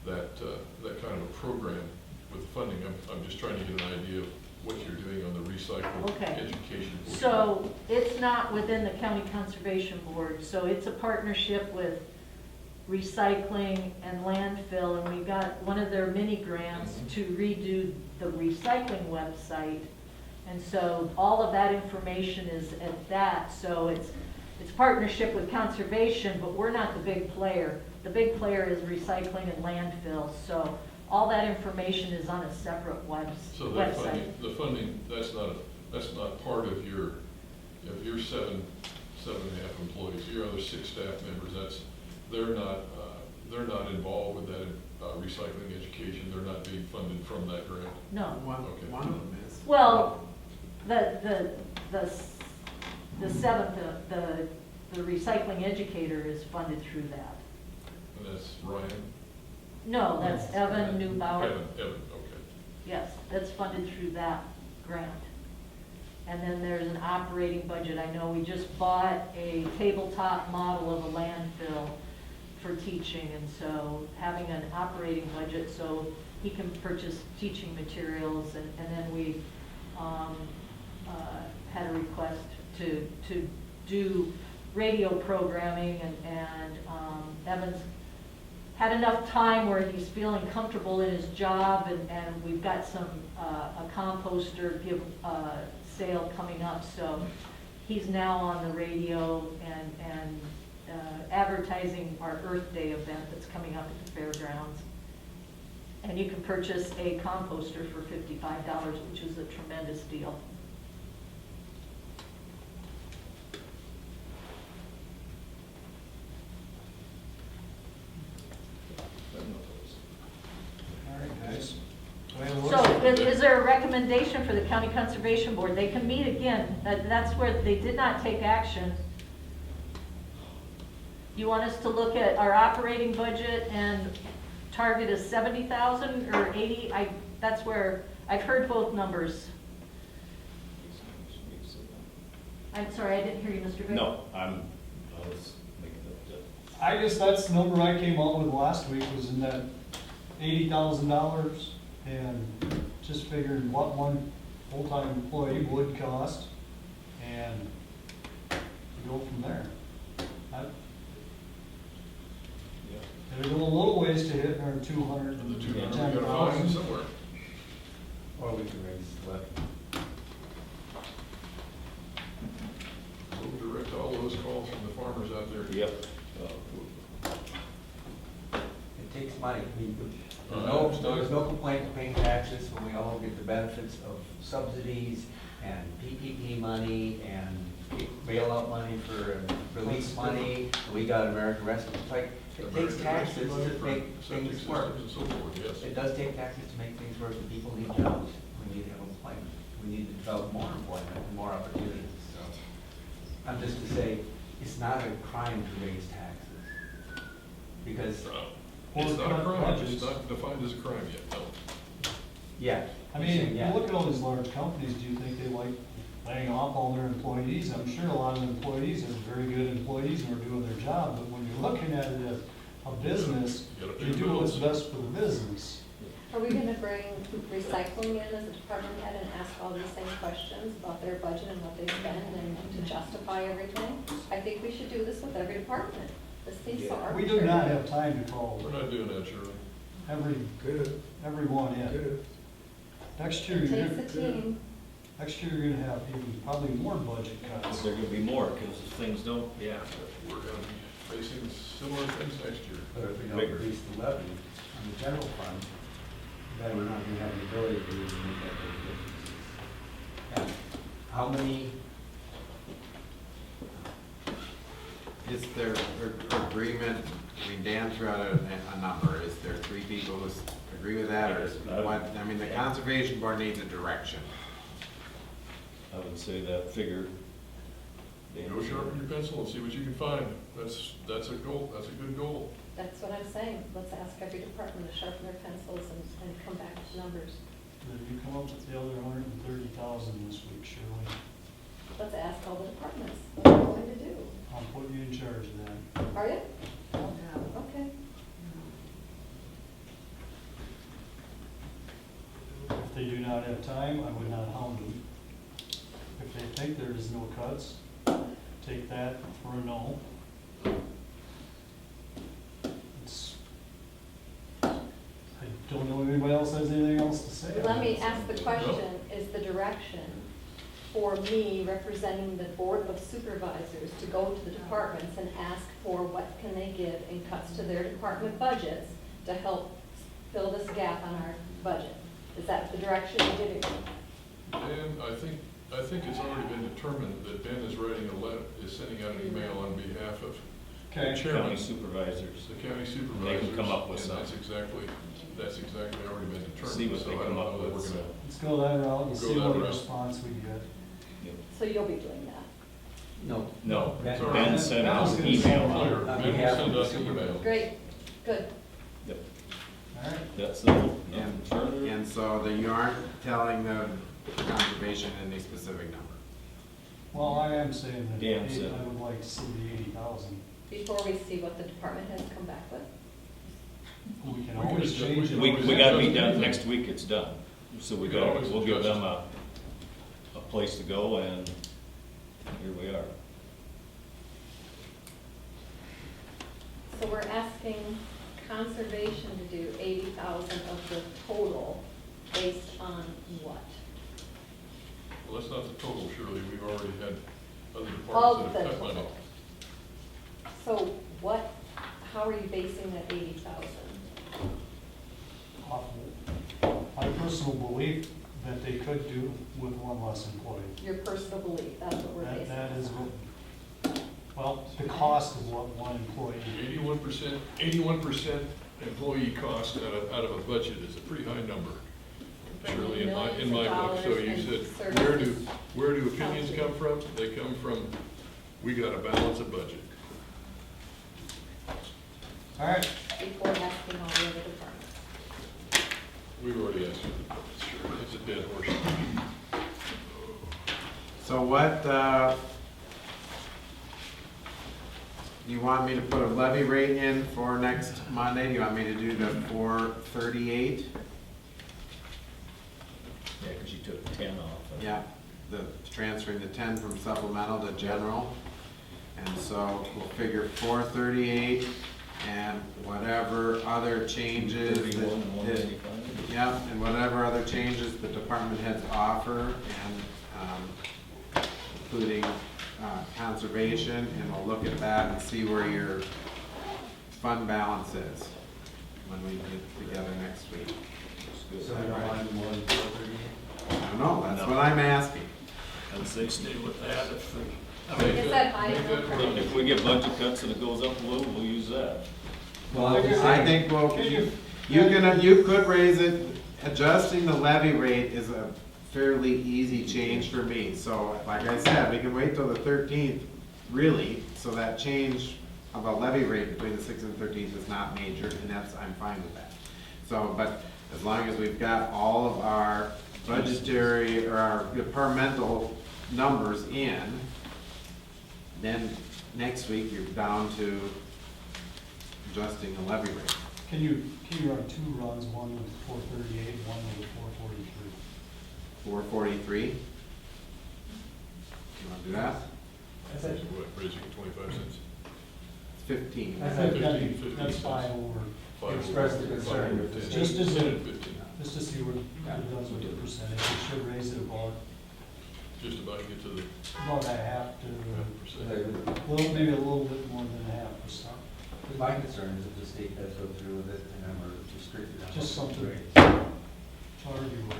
that kind of a program with funding? I'm just trying to get an idea of what you're doing on the recycling education board. So it's not within the county conservation board, so it's a partnership with recycling and landfill, and we got one of their mini grants to redo the recycling website. And so all of that information is at that. So it's partnership with conservation, but we're not the big player. The big player is recycling and landfill. So all that information is on a separate So website. the funding, that's not part of your 7.5 employees, your other 6 staff members. They're not involved with that recycling education. They're not being funded from that grant. No. Okay. One of them is. Well, the seventh, the recycling educator is funded through that. And that's Ryan? No, that's Evan Neubauer. Evan, okay. Yes, that's funded through that grant. And then there's an operating budget. I know we just bought a tabletop model of a landfill for teaching, and so having an operating budget so he can purchase teaching materials, and then we had a request to do radio programming, and Evan's had enough time where he's feeling comfortable in his job, and we've got a composter sale coming up, so he's now on the radio and advertising our Earth Day event that's coming up at the fairgrounds. And you can purchase a composter for $55, which is a tremendous deal. All right, guys. So is there a recommendation for the County Conservation Board? They can meet again. That's where they did not take action. You want us to look at our operating budget and target is 70,000 or 80? That's where, I've heard both numbers. I'm sorry, I didn't hear you, Mr. Baker. No, I was making that. I guess that's the number I came up with last week, was in that $80,000, and just figured what one full-time employee would cost, and go from there. There's a little ways to hit our 210,000. The 200, we gotta find them somewhere. Or we can raise levy. We'll direct all those calls from the farmers out there. Yep. It takes money. I There's understand. no complaint with paying taxes when we all get the benefits of subsidies and PPP money and bailout money for release money. We got American Rescue. It's like, it takes taxes to make things work. And so forth, yes. It does take taxes to make things work, and people need jobs. We need to have employment. We need to develop more employment and more opportunities, so. I'm just to say, it's not a crime to raise taxes. Because, It's not a crime, it's not defined as a crime yet, no. yeah. I mean, you look at all these large companies, do you think they like laying off all their employees. I'm sure a lot of employees are very good employees and are doing their job, but when you're looking at it as a business, You gotta pay you do what's bills. best for the business. Are we gonna bring recycling in as a department head and ask all these same questions about their budget and what they spend and to justify everything? I think we should do this with every department. This seems so We arbitrary. do not have time to call We're not doing that, Shirley. Good, everyone in. good. Next year, It you're takes a gonna, team. next year, you're gonna have even probably more budget cuts. There gonna be more, because things don't, yeah. We're gonna be facing similar things next year. But if we don't Bigger. increase the levy on the general fund, then we're not gonna have the ability to really make that big difference. And how many, Is there agreement, I mean, Dan threw out a number, is there 3 people who agree with that, or is what, I mean, the conservation board needs a direction. I would say that figure. Go sharpen your pencil and see what you can find. That's a goal, that's a good goal. That's what I'm saying. Let's ask every department to sharpen their pencils and come back with numbers. Did you come up with the other 130,000 this week, Shirley? Let's ask all the departments what they're going to do. I'll put you in charge of that. Are you? Okay. If they do not have time, I would not hound them. If they think there is no cuts, take that for a no. It's, I don't know if anybody else has anything else to say. Let me ask the question, is the direction for me representing the Board of Supervisors to go to the departments and ask for what can they give in cuts to their department budgets to help fill this gap on our budget? Is that the direction you're giving me? And I think it's already been determined that Ben is writing a letter, is sending out an email on behalf of the Okay. chairman, County supervisors. the county supervisors. They can come up with and something. that's exactly already been determined. See what So they I don't come know up that with, we're so. gonna- Let's go that route and Go see that what route. response we get. So you'll be doing that? no. No, Ben- Ben sent out an email out. On Ben will behalf send of out the the email. supervisor. Great, good. Yep, All right. that's the, nothing further. And so that you aren't telling the conservation any specific number. Well, I am saying that Dan said. I would like to see the 80,000. Before we see what the department has come back with? We can We can always adjust- change it. We always gotta be adjust done, anything. next week it's done. So We can always we'll give adjust. them a place to go, and here we are. So we're asking conservation to do 80,000 of the total based on what? Well, that's not the total, surely. We've already had other Of departments the that have cut money. total. So what, how are you basing that 80,000? Off of my personal belief that they could do with one less employee. Your personal belief, that's what we're basing That this is on. what, well, the cost of what one employee. 81% employee cost out of a budget is a pretty high number. Surely, in my book. So you said, where do opinions come from? They come from, we gotta balance a budget. All right, Before asking all the other departments. We've already asked you, sure, it's a dead horse. So what, you want me to put a levy rate in for next Monday? Do you want me to do the 438? Yeah, because you took 10 off. Yeah, transferring the 10 from supplemental to general. And so we'll figure 438 and whatever other changes. 31 and 195. Yeah, and whatever other changes the department heads offer, and including conservation, and we'll look at that and see where your fund balance is when we get together next week. So we don't want to do more than 438? I don't know, that's what I'm asking. I'd say stay with that. Is that high enough for you? If we get budget cuts and it goes up a little, we'll use that. Well, I think, well, Can you could raise it, adjusting the levy rate is a fairly easy change for me. So, like I said, we can wait till the 13th, really, so that change of a levy rate between the 6th and 13th is not major, and I'm fine with that. So, but as long as we've got all of our budgetary, or our departmental numbers in, then next week you're down to adjusting the levy rate. Can you run two runs, one with 438, one with 443? 443? You wanna do that? What, raising 25 cents? 15. I think 15 that's cents. fine over, Express the concern with the state. just as Ten a, and 15, just to see what it does with the percentage. It should raise it about just about get to the a half to, 100%. maybe a little bit more than 0.5%. My concern is if the state does go through with it and then we're restricted on. Just what we something. raise. To argue with.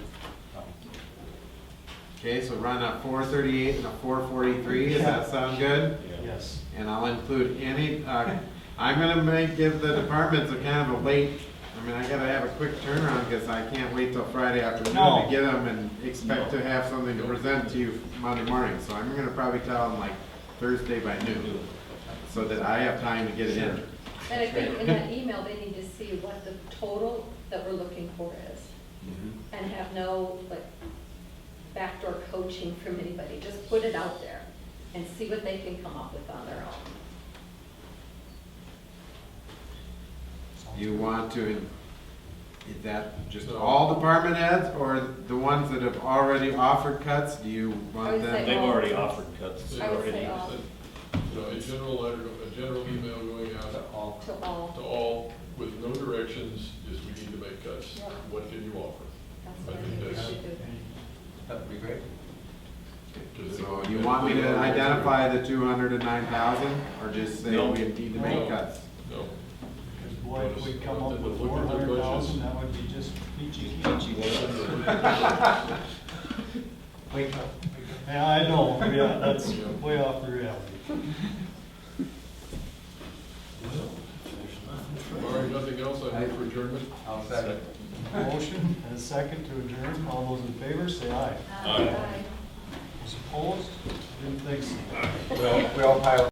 Okay, so run a 438 and a 443, does that sound good? Yes. And I'll include any, I'm gonna give the departments a kind of a late, I mean, I gotta have a quick turnaround, because I can't wait till Friday afternoon No. to get them and expect to have something to present to you Monday morning. So I'm gonna probably tell them like Thursday by noon, so that I have time to get it in. And I think in that email, they need to see what the total that we're looking for is, and have no, like, backdoor coaching from anybody. Just put it out there and see what they can come up with on their own. You want to, is that just all department heads, or the ones that have already offered cuts? Do you I want would them? say They've all. already offered cuts I would already. say all. You know, a general letter, a general email going out To all. To all. to all with no directions, is we need to make cuts. Yep. What can you offer? That's what I think we should do. That would be great. So you want me to identify the 209,000, or just say No. we need to make cuts? No. Because boy, if we come up with Look at the 400,000, that would be just peachy keen. Wait, Yeah, I know, yeah, that's way off the reality. All right, nothing else, I move for adjournment. I'll second. Motion and a second to adjourn. All those in favor, say aye. Aye. Those opposed? Didn't think so. We all pile